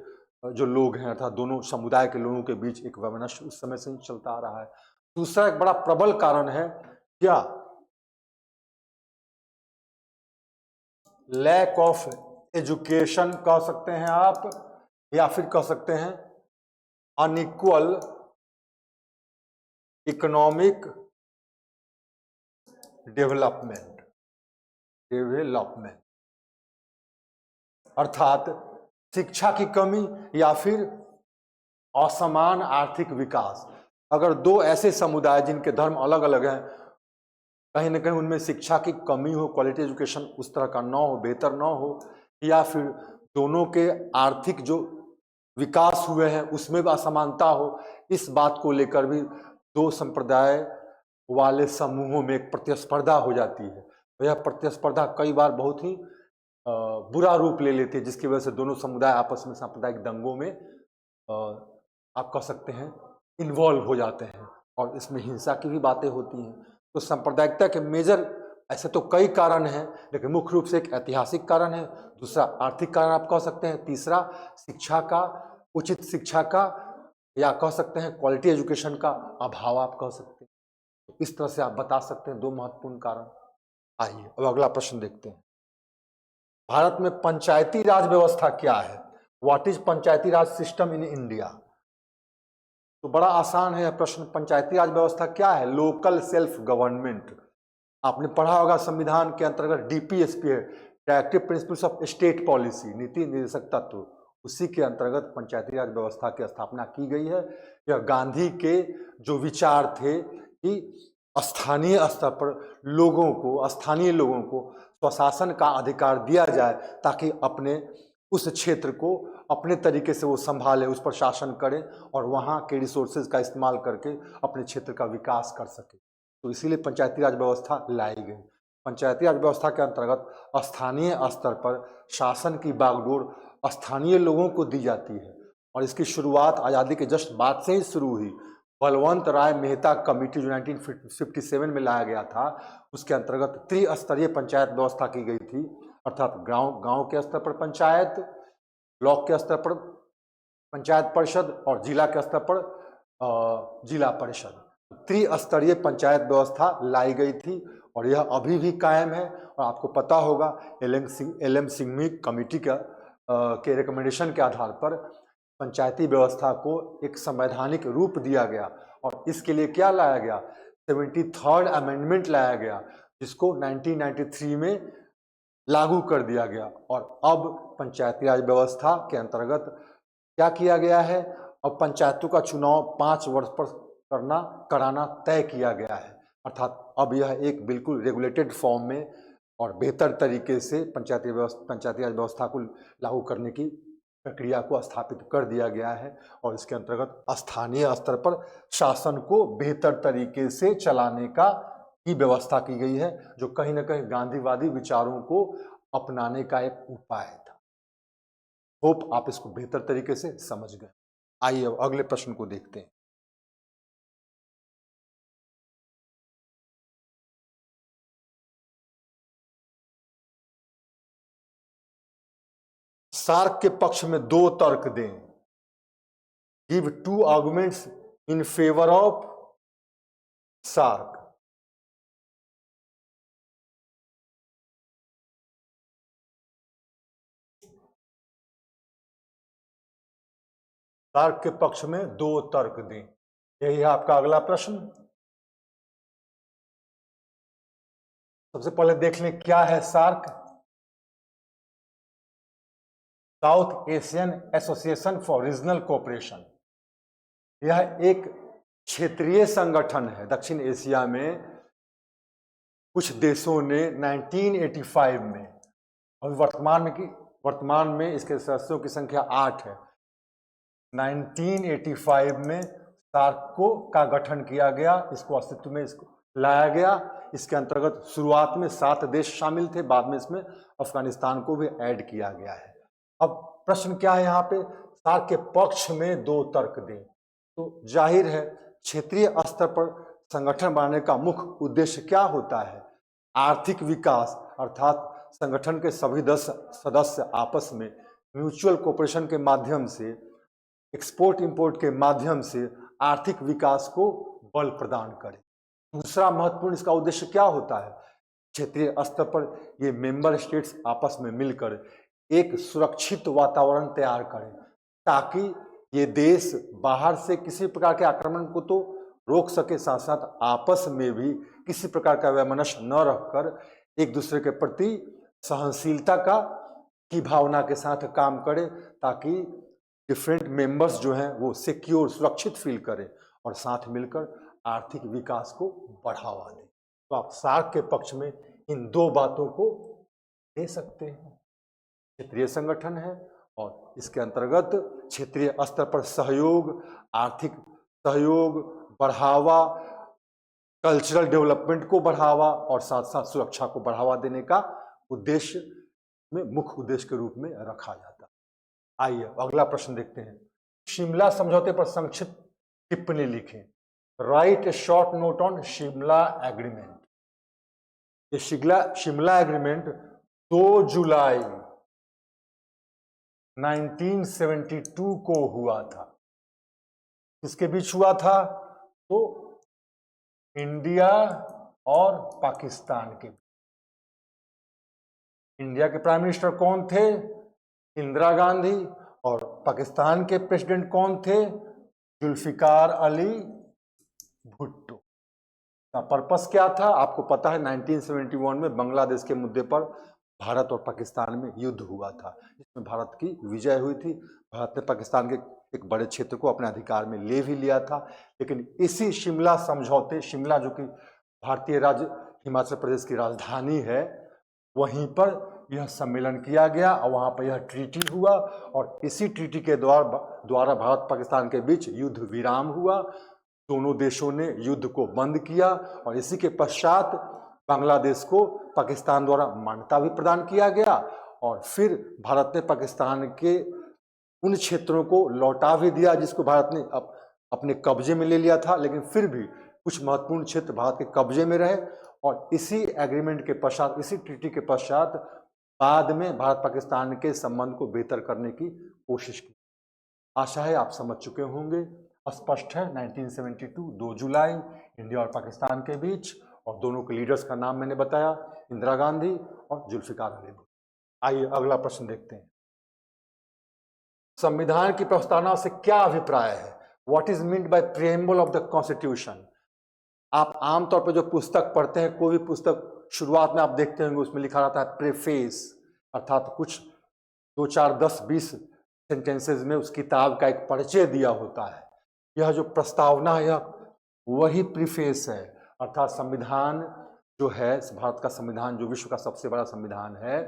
जो लोग हैं अर्थात दोनों समुदाय के लोगों के बीच एक वैमनस्य उस समय से ही चलता आ रहा है। दूसरा एक बड़ा प्रबल कारण है क्या? लैक ऑफ एजुकेशन कह सकते हैं आप, या फिर कह सकते हैं अनइक्वल इकोनॉमिक डेवलपमेंट। अर्थात शिक्षा की कमी या फिर असमान आर्थिक विकास। अगर 2 ऐसे समुदाय जिनके धर्म अलग अलग हैं, कहीं ना कहीं उनमें शिक्षा की कमी हो, क्वालिटी एजुकेशन उस तरह का ना हो, बेहतर ना हो, या फिर दोनों के आर्थिक जो विकास हुए हैं उसमें भी असमानता हो, इस बात को लेकर भी 2 संप्रदाय वाले समूहों में एक प्रतिस्पर्धा हो जाती है। तो यह प्रतिस्पर्धा कई बार बहुत ही बुरा रूप ले लेती है, जिसकी वजह से दोनों समुदाय आपस में सांप्रदायिक दंगों में आप कह सकते हैं इन्वॉल्व हो जाते हैं और इसमें हिंसा की भी बातें होती हैं। तो सांप्रदायिकता के मेजर ऐसे तो कई कारण हैं, लेकिन मुख्य रूप से एक ऐतिहासिक कारण है, दूसरा आर्थिक कारण आप कह सकते हैं, तीसरा शिक्षा का, उचित शिक्षा का, या कह सकते हैं क्वालिटी एजुकेशन का अभाव आप कह सकते हैं। तो इस तरह से आप बता सकते हैं 2 महत्वपूर्ण कारण। आइए अब अगला प्रश्न देखते हैं। भारत में पंचायती राज व्यवस्था क्या है? What is Panchayati Raj system in India? तो बड़ा आसान है यह प्रश्न। पंचायती राज व्यवस्था क्या है? Local self government. आपने पढ़ा होगा संविधान के अंतर्गत डीपीएसपी है, directive principles of state policy, नीति निर्देशक तत्व, उसी के अंतर्गत पंचायती राज व्यवस्था की स्थापना की गई है। यह गांधी के जो विचार थे कि स्थानीय स्तर पर लोगों को, स्थानीय लोगों को स्वशासन का अधिकार दिया जाए ताकि अपने उस क्षेत्र को अपने तरीके से वो संभाले, उस पर शासन करें और वहाँ के रिसोर्सेज का इस्तेमाल करके अपने क्षेत्र का विकास कर सके। तो इसीलिए पंचायती राज व्यवस्था लाई गई। पंचायती राज व्यवस्था के अंतर्गत स्थानीय स्तर पर शासन की बागडोर स्थानीय लोगों को दी जाती है और इसकी शुरुआत आज़ादी के जस्ट बाद से ही शुरू हुई। बलवंत राय मेहता कमेटी जो 1957 में लाया गया था, उसके अंतर्गत त्रिस्तरीय पंचायत व्यवस्था की गई थी, अर्थात गांव के स्तर पर पंचायत, ब्लॉक के स्तर पर पंचायत परिषद और जिला के स्तर पर जिला परिषद। त्रिस्तरीय पंचायत व्यवस्था लाई गई थी और यह अभी भी कायम है। और आपको पता होगा एल.एम. सिंघवी कमेटी के रिकमेंडेशन के आधार पर पंचायती व्यवस्था को एक संवैधानिक रूप दिया गया और इसके लिए क्या लाया गया? 73rd अमेंडमेंट लाया गया, जिसको 1993 में लागू कर दिया गया। और अब पंचायती राज व्यवस्था के अंतर्गत क्या किया गया है? अब पंचायतों का चुनाव 5 वर्ष पर कराना तय किया गया है, अर्थात अब यह एक बिल्कुल रेगुलेटेड फॉर्म में और बेहतर तरीके से पंचायती राज व्यवस्था को लागू करने की प्रक्रिया को स्थापित कर दिया गया है और इसके अंतर्गत स्थानीय स्तर पर शासन को बेहतर तरीके से चलाने का की व्यवस्था की गई है, जो कहीं ना कहीं गांधीवादी विचारों को अपनाने का एक उपाय था। होप आप इसको बेहतर तरीके से समझ गए। आइए अब अगले प्रश्न को देखते हैं। सार्क के पक्ष में 2 तर्क दें। Give 2 arguments in favour of SAARC. SAARC के पक्ष में 2 तर्क दें, यही है आपका अगला प्रश्न। सबसे पहले देख लें क्या है SAARC. South Asian Association for Regional Cooperation. यह एक क्षेत्रीय संगठन है। दक्षिण एशिया में कुछ देशों ने 1985 में, अभी वर्तमान में इसके सदस्यों की संख्या 8 है। 1985 में सार्क का गठन किया गया, इसको अस्तित्व में लाया गया। इसके अंतर्गत शुरुआत में 7 देश शामिल थे, बाद में इसमें अफगानिस्तान को भी ऐड किया गया है। अब प्रश्न क्या है यहाँ पे, सार्क के पक्ष में 2 तर्क दें। तो जाहिर है क्षेत्रीय स्तर पर संगठन बनाने का मुख्य उद्देश्य क्या होता है? आर्थिक विकास, अर्थात संगठन के सभी 10 सदस्य आपस में म्यूचुअल कोऑपरेशन के माध्यम से, एक्सपोर्ट इंपोर्ट के माध्यम से आर्थिक विकास को बल प्रदान करें। दूसरा महत्वपूर्ण इसका उद्देश्य क्या होता है? क्षेत्रीय स्तर पर ये मेंबर स्टेट्स आपस में मिलकर एक सुरक्षित वातावरण तैयार करें, ताकि ये देश बाहर से किसी प्रकार के आक्रमण को तो रोक सके, साथ साथ आपस में भी किसी प्रकार का वैमनस्य न रखकर एक दूसरे के प्रति सहनशीलता की भावना के साथ काम करे, ताकि डिफरेंट मेंबर्स जो हैं वो सिक्योर, सुरक्षित फील करें और साथ मिलकर आर्थिक विकास को बढ़ावा दें। तो आप सार्क के पक्ष में इन 2 बातों को दे सकते हैं। क्षेत्रीय संगठन है और इसके अंतर्गत क्षेत्रीय स्तर पर सहयोग, आर्थिक सहयोग, बढ़ावा, कल्चरल डेवलपमेंट को बढ़ावा और साथ साथ सुरक्षा को बढ़ावा देने का उद्देश्य में मुख्य उद्देश्य के रूप में रखा जाता है। आइए अगला प्रश्न देखते हैं। शिमला समझौते पर संक्षिप्त टिप्पणी लिखें। Right A short note on Shimla agreement. ये शिमला एग्रीमेंट 2 जुलाई 1972 को हुआ था। किसके बीच हुआ था? तो इंडिया और पाकिस्तान के। इंडिया के प्राइम मिनिस्टर कौन थे? इंदिरा गांधी। और पाकिस्तान के प्रेसिडेंट कौन थे? जुल्फिकार अली भुट्टो। का पर्पस क्या था? आपको पता है 1971 में बांग्लादेश के मुद्दे पर भारत और पाकिस्तान में युद्ध हुआ था, जिसमें भारत की विजय हुई थी। भारत ने पाकिस्तान के एक बड़े क्षेत्र को अपने अधिकार में ले भी लिया था। लेकिन इसी शिमला समझौते, शिमला जो कि भारतीय राज्य हिमाचल प्रदेश की राजधानी है, वहीं पर यह सम्मेलन किया गया और वहाँ पर यह ट्रीटी हुआ और इसी ट्रीटी के द्वारा भारत पाकिस्तान के बीच युद्ध विराम हुआ। दोनों देशों ने युद्ध को बंद किया और इसी के पश्चात बांग्लादेश को पाकिस्तान द्वारा मान्यता भी प्रदान किया गया और फिर भारत ने पाकिस्तान के उन क्षेत्रों को लौटा भी दिया जिसको भारत ने अपने कब्जे में ले लिया था। लेकिन फिर भी कुछ महत्वपूर्ण क्षेत्र भारत के कब्जे में रहे और इसी एग्रीमेंट के पश्चात, इसी ट्रीटी के पश्चात बाद में भारत पाकिस्तान के संबंध को बेहतर करने की कोशिश की। आशा है आप समझ चुके होंगे। स्पष्ट है 1972 2 जुलाई इंडिया और पाकिस्तान के बीच, और दोनों के लीडर्स का नाम मैंने बताया, इंदिरा गांधी और जुल्फिकार अली भुट्टो। आइए अगला प्रश्न देखते हैं। संविधान की प्रस्तावना से क्या अभिप्राय है? What is meant by preamble of the constitution? आप आमतौर पर जो पुस्तक पढ़ते हैं, कोई भी पुस्तक शुरुआत में आप देखते होंगे उसमें लिखा रहता है प्रेफेस, अर्थात कुछ 2, 4, 10, 20 सेंटेंसेस में उस किताब का एक परिचय दिया होता है। यह जो प्रस्तावना है यह वही प्रीफेस है। अर्थात संविधान जो है, भारत का संविधान जो विश्व का सबसे बड़ा संविधान है,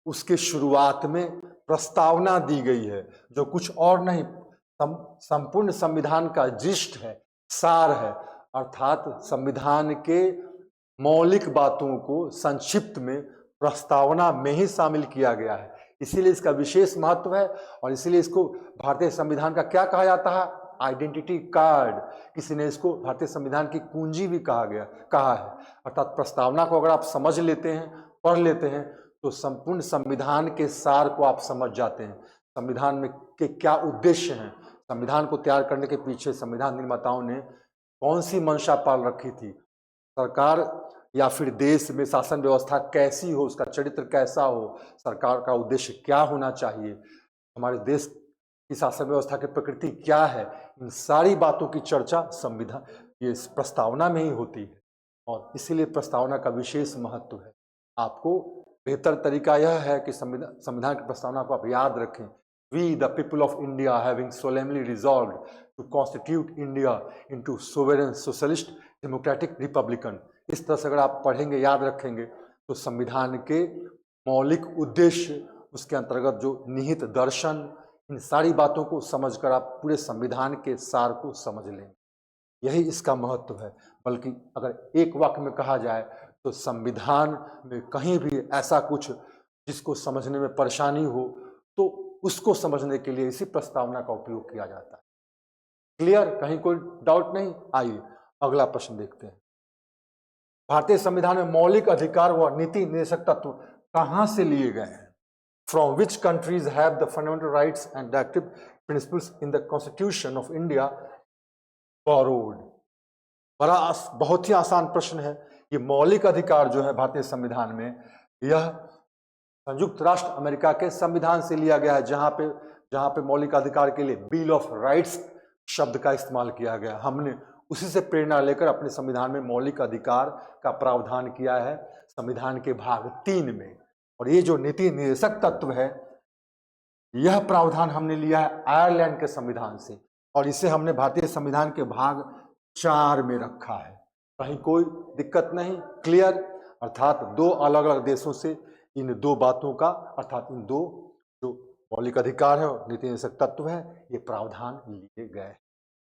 उसके शुरुआत में प्रस्तावना दी गई है जो कुछ और नहीं, संपूर्ण संविधान का जिस्ट है, सार है। अर्थात संविधान के मौलिक बातों को संक्षिप्त में प्रस्तावना में ही शामिल किया गया है। इसीलिए इसका विशेष महत्व है और इसीलिए इसको भारतीय संविधान का क्या कहा जाता है? Identity card. किसी ने इसको भारतीय संविधान की कुंजी भी कहा है। अर्थात प्रस्तावना को अगर आप समझ लेते हैं, पढ़ लेते हैं, तो संपूर्ण संविधान के सार को आप समझ जाते हैं। संविधान में के क्या उद्देश्य हैं, संविधान को तैयार करने के पीछे संविधान निर्माताओं ने कौन सी मंशा पाल रखी थी, सरकार या फिर देश में शासन व्यवस्था कैसी हो, उसका चरित्र कैसा हो, सरकार का उद्देश्य क्या होना चाहिए, हमारे देश की शासन व्यवस्था की प्रकृति क्या है, इन सारी बातों की चर्चा संविधान ये प्रस्तावना में ही होती है। और इसीलिए प्रस्तावना का विशेष महत्व है। आपको बेहतर तरीका यह है कि संविधान की प्रस्तावना को आप याद रखें। We the people of India having solemnly resolved to constitute India into sovereign socialist democratic republican. इस तरह से अगर आप पढ़ेंगे, याद रखेंगे, तो संविधान के मौलिक उद्देश्य, उसके अंतर्गत जो निहित दर्शन, इन सारी बातों को समझकर आप पूरे संविधान के सार को समझ लेंगे। यही इसका महत्व है। बल्कि अगर एक वाक्य में कहा जाए तो संविधान में कहीं भी ऐसा कुछ जिसको समझने में परेशानी हो, तो उसको समझने के लिए इसी प्रस्तावना का उपयोग किया जाता है। क्लियर? कहीं कोई डाउट नहीं? आइए अगला प्रश्न देखते हैं। भारतीय संविधान में मौलिक अधिकार व नीति निर्देशक तत्व कहां से लिए गए हैं? From which countries have the fundamental rights and directive principles in the constitution of India borrowed? बहुत ही आसान प्रश्न है। ये मौलिक अधिकार जो है भारतीय संविधान में, यह संयुक्त राष्ट्र अमेरिका के संविधान से लिया गया है, जहां पे मौलिक अधिकार के लिए बिल ऑफ राइट्स शब्द का इस्तेमाल किया गया। हमने उसी से प्रेरणा लेकर अपने संविधान में मौलिक अधिकार का प्रावधान किया है संविधान के भाग 3 में। और ये जो नीति निर्देशक तत्व है, यह प्रावधान हमने लिया है आयरलैंड के संविधान से, और इसे हमने भारतीय संविधान के भाग 4 में रखा है। कहीं कोई दिक्कत नहीं? क्लियर? अर्थात दो अलग अलग देशों से इन दो बातों का, अर्थात इन दो जो मौलिक अधिकार है और नीति निर्देशक तत्व है, ये प्रावधान लिए गए।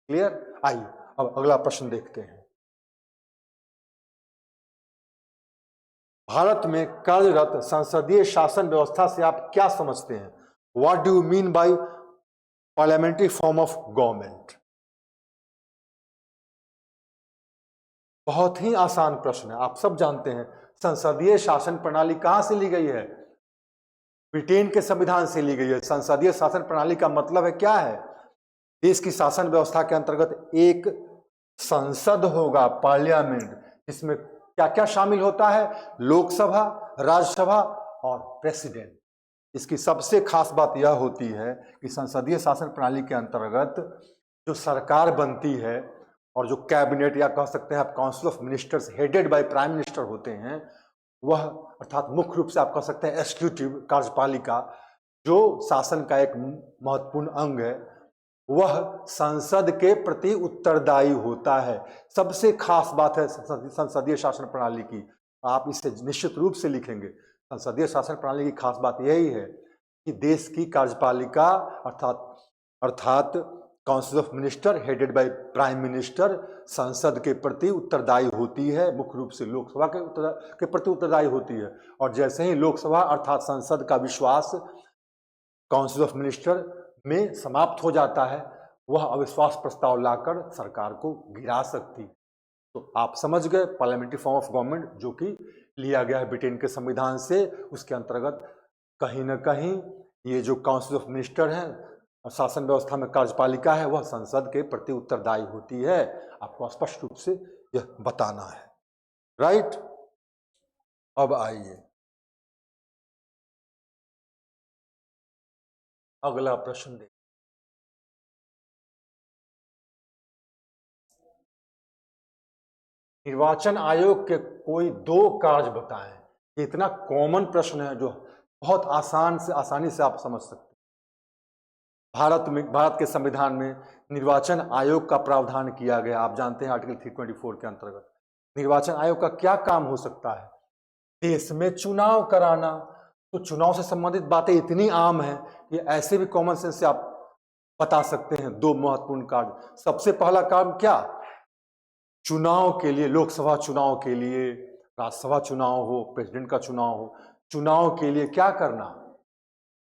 क्लियर? आइए अब अगला प्रश्न देखते हैं। भारत में कार्यरत संसदीय शासन व्यवस्था से आप क्या समझते हैं? What do you mean by parliamentary form of government? बहुत ही आसान प्रश्न है। आप सब जानते हैं संसदीय शासन प्रणाली कहां से ली गई है? ब्रिटेन के संविधान से ली गई है। संसदीय शासन प्रणाली का मतलब है क्या है? देश की शासन व्यवस्था के अंतर्गत एक संसद होगा, पार्लियामेंट, जिसमें क्या क्या शामिल होता है? लोकसभा, राज्यसभा और प्रेसिडेंट। इसकी सबसे खास बात यह होती है कि संसदीय शासन प्रणाली के अंतर्गत जो सरकार बनती है और जो कैबिनेट या कह सकते हैं आप council of ministers headed by prime minister होते हैं, वह अर्थात मुख्य रूप से आप कह सकते हैं एग्जीक्यूटिव कार्यपालिका, जो शासन का एक महत्वपूर्ण अंग है, वह संसद के प्रति उत्तरदायी होता है। सबसे खास बात है संसदीय शासन प्रणाली की, आप इसे निश्चित रूप से लिखेंगे। संसदीय शासन प्रणाली की खास बात यही है कि देश की कार्यपालिका अर्थात council of minister headed by prime minister संसद के प्रति उत्तरदायी होती है, मुख्य रूप से लोकसभा के प्रति उत्तरदायी होती है। और जैसे ही लोकसभा अर्थात संसद का विश्वास काउंसिल ऑफ मिनिस्टर में समाप्त हो जाता है, वह अविश्वास प्रस्ताव लाकर सरकार को गिरा सकती। तो आप समझ गए पार्लियामेंट्री फॉर्म ऑफ गवर्नमेंट जो कि लिया गया है ब्रिटेन के संविधान से, उसके अंतर्गत कहीं ना कहीं ये जो काउंसिल ऑफ मिनिस्टर हैं, शासन व्यवस्था में कार्यपालिका है, वह संसद के प्रति उत्तरदायी होती है। आपको स्पष्ट रूप से यह बताना है। राइट? अब आइए अगला प्रश्न देखिए। निर्वाचन आयोग के कोई 2 कार्य बताएं। ये इतना कॉमन प्रश्न है जो बहुत आसानी से आप समझ सकते हैं। भारत के संविधान में निर्वाचन आयोग का प्रावधान किया गया। आप जानते हैं आर्टिकल 324 के अंतर्गत निर्वाचन आयोग का क्या काम हो सकता है? देश में चुनाव कराना। तो चुनाव से संबंधित बातें इतनी आम है कि ऐसे भी कॉमन सेंस से आप बता सकते हैं। दो महत्वपूर्ण कार्य। सबसे पहला काम क्या? चुनाव के लिए, लोकसभा चुनाव के लिए, राज्यसभा चुनाव हो, प्रेसिडेंट का चुनाव हो, चुनाव के लिए क्या करना?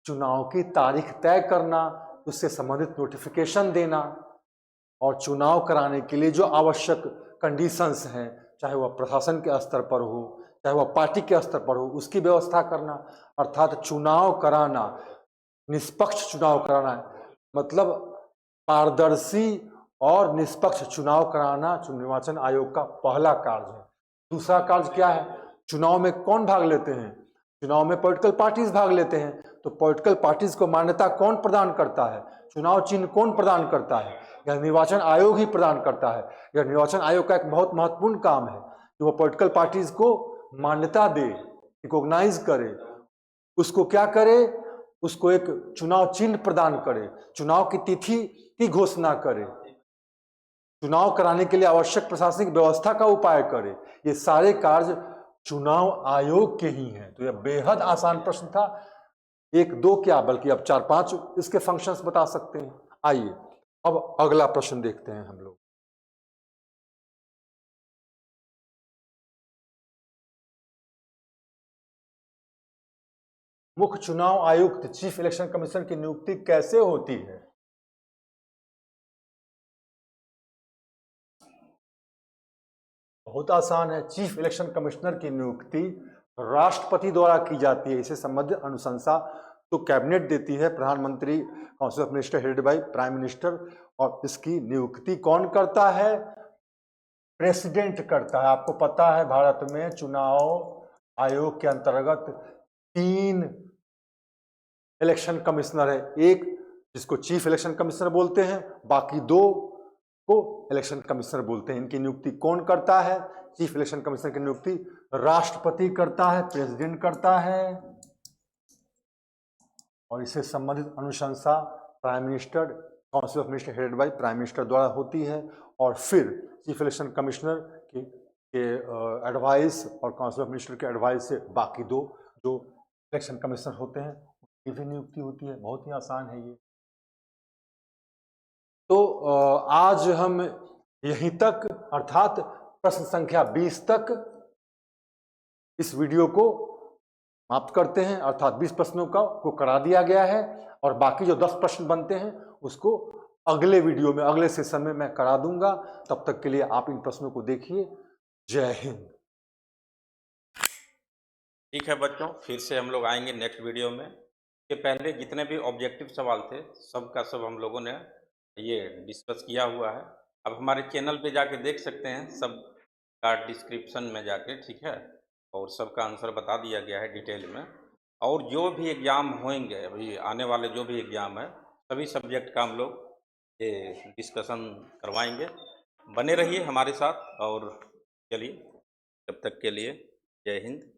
चुनाव की तारीख तय करना, उससे संबंधित नोटिफिकेशन देना और चुनाव कराने के लिए जो आवश्यक कंडीशंस हैं, चाहे वह प्रशासन के स्तर पर हो, चाहे वह पार्टी के स्तर पर हो, उसकी व्यवस्था करना। अर्थात चुनाव कराना, निष्पक्ष चुनाव कराना, मतलब पारदर्शी और निष्पक्ष चुनाव कराना निर्वाचन आयोग का पहला कार्य है। दूसरा कार्य क्या है? चुनाव में कौन भाग लेते हैं? चुनाव में पॉलिटिकल पार्टीज भाग लेते हैं। तो पॉलिटिकल पार्टीज को मान्यता कौन प्रदान करता है? चुनाव चिन्ह कौन प्रदान करता है? यह निर्वाचन आयोग ही प्रदान करता है। यह निर्वाचन आयोग का एक बहुत महत्वपूर्ण काम है कि वो पॉलिटिकल पार्टीज को मान्यता दे, रिकॉग्नाइज करे, उसको क्या करे? उसको एक चुनाव चिन्ह प्रदान करे, चुनाव की तिथि की घोषणा करे, चुनाव कराने के लिए आवश्यक प्रशासनिक व्यवस्था का उपाय करे। ये सारे कार्य चुनाव आयोग के ही हैं। तो यह बेहद आसान प्रश्न था। एक दो क्या बल्कि अब 4-5 इसके फंक्शंस बता सकते हैं। आइए अब अगला प्रश्न देखते हैं हम लोग। मुख्य चुनाव आयुक्त चीफ इलेक्शन कमीशन की नियुक्ति कैसे होती है? बहुत आसान है। चीफ इलेक्शन कमिश्नर की नियुक्ति राष्ट्रपति द्वारा की जाती है। इसे संबंधित अनुशंसा तो कैबिनेट देती है, प्रधानमंत्री, council of minister headed by prime minister. और इसकी नियुक्ति कौन करता है? प्रेसिडेंट करता है। आपको पता है भारत में चुनाव आयोग के अंतर्गत 3 इलेक्शन कमिश्नर है। एक जिसको चीफ इलेक्शन कमिश्नर बोलते हैं, बाकी 2 को इलेक्शन कमिश्नर बोलते हैं। इनकी नियुक्ति कौन करता है? चीफ इलेक्शन कमिश्नर की नियुक्ति राष्ट्रपति करता है, प्रेसिडेंट करता है। और इससे संबंधित अनुशंसा prime minister, council of minister headed by prime minister द्वारा होती है। और फिर चीफ इलेक्शन कमिश्नर के एडवाइस और काउंसिल ऑफ मिनिस्टर के एडवाइस से बाकी 2 जो इलेक्शन कमिश्नर होते हैं उनकी भी नियुक्ति होती है। बहुत ही आसान है ये। तो आज हम यहीं तक, अर्थात प्रश्न संख्या 20 तक इस वीडियो को समाप्त करते हैं। अर्थात 20 प्रश्नों को करा दिया गया है और बाकी जो 10 प्रश्न बनते हैं उसको अगले वीडियो में, अगले सेशन में मैं करा दूंगा। तब तक के लिए आप इन प्रश्नों को देखिए। जय हिंद। ठीक है बच्चों, फिर से हम लोग आएंगे नेक्स्ट वीडियो में। के पहले जितने भी ऑब्जेक्टिव सवाल थे सब का सब हम लोगों ने ये डिस्कस किया हुआ है। अब हमारे चैनल पे जाके देख सकते हैं, सब का डिस्क्रिप्शन में जाके, ठीक है, और सबका आंसर बता दिया गया है डिटेल में। और जो भी एग्ज़ाम होंगे अभी आने वाले, जो भी एग्ज़ाम है, सभी सब्जेक्ट का हम लोग ये डिस्कशन करवाएंगे। बने रहिए हमारे साथ। और चलिए, तब तक के लिए जय हिंद।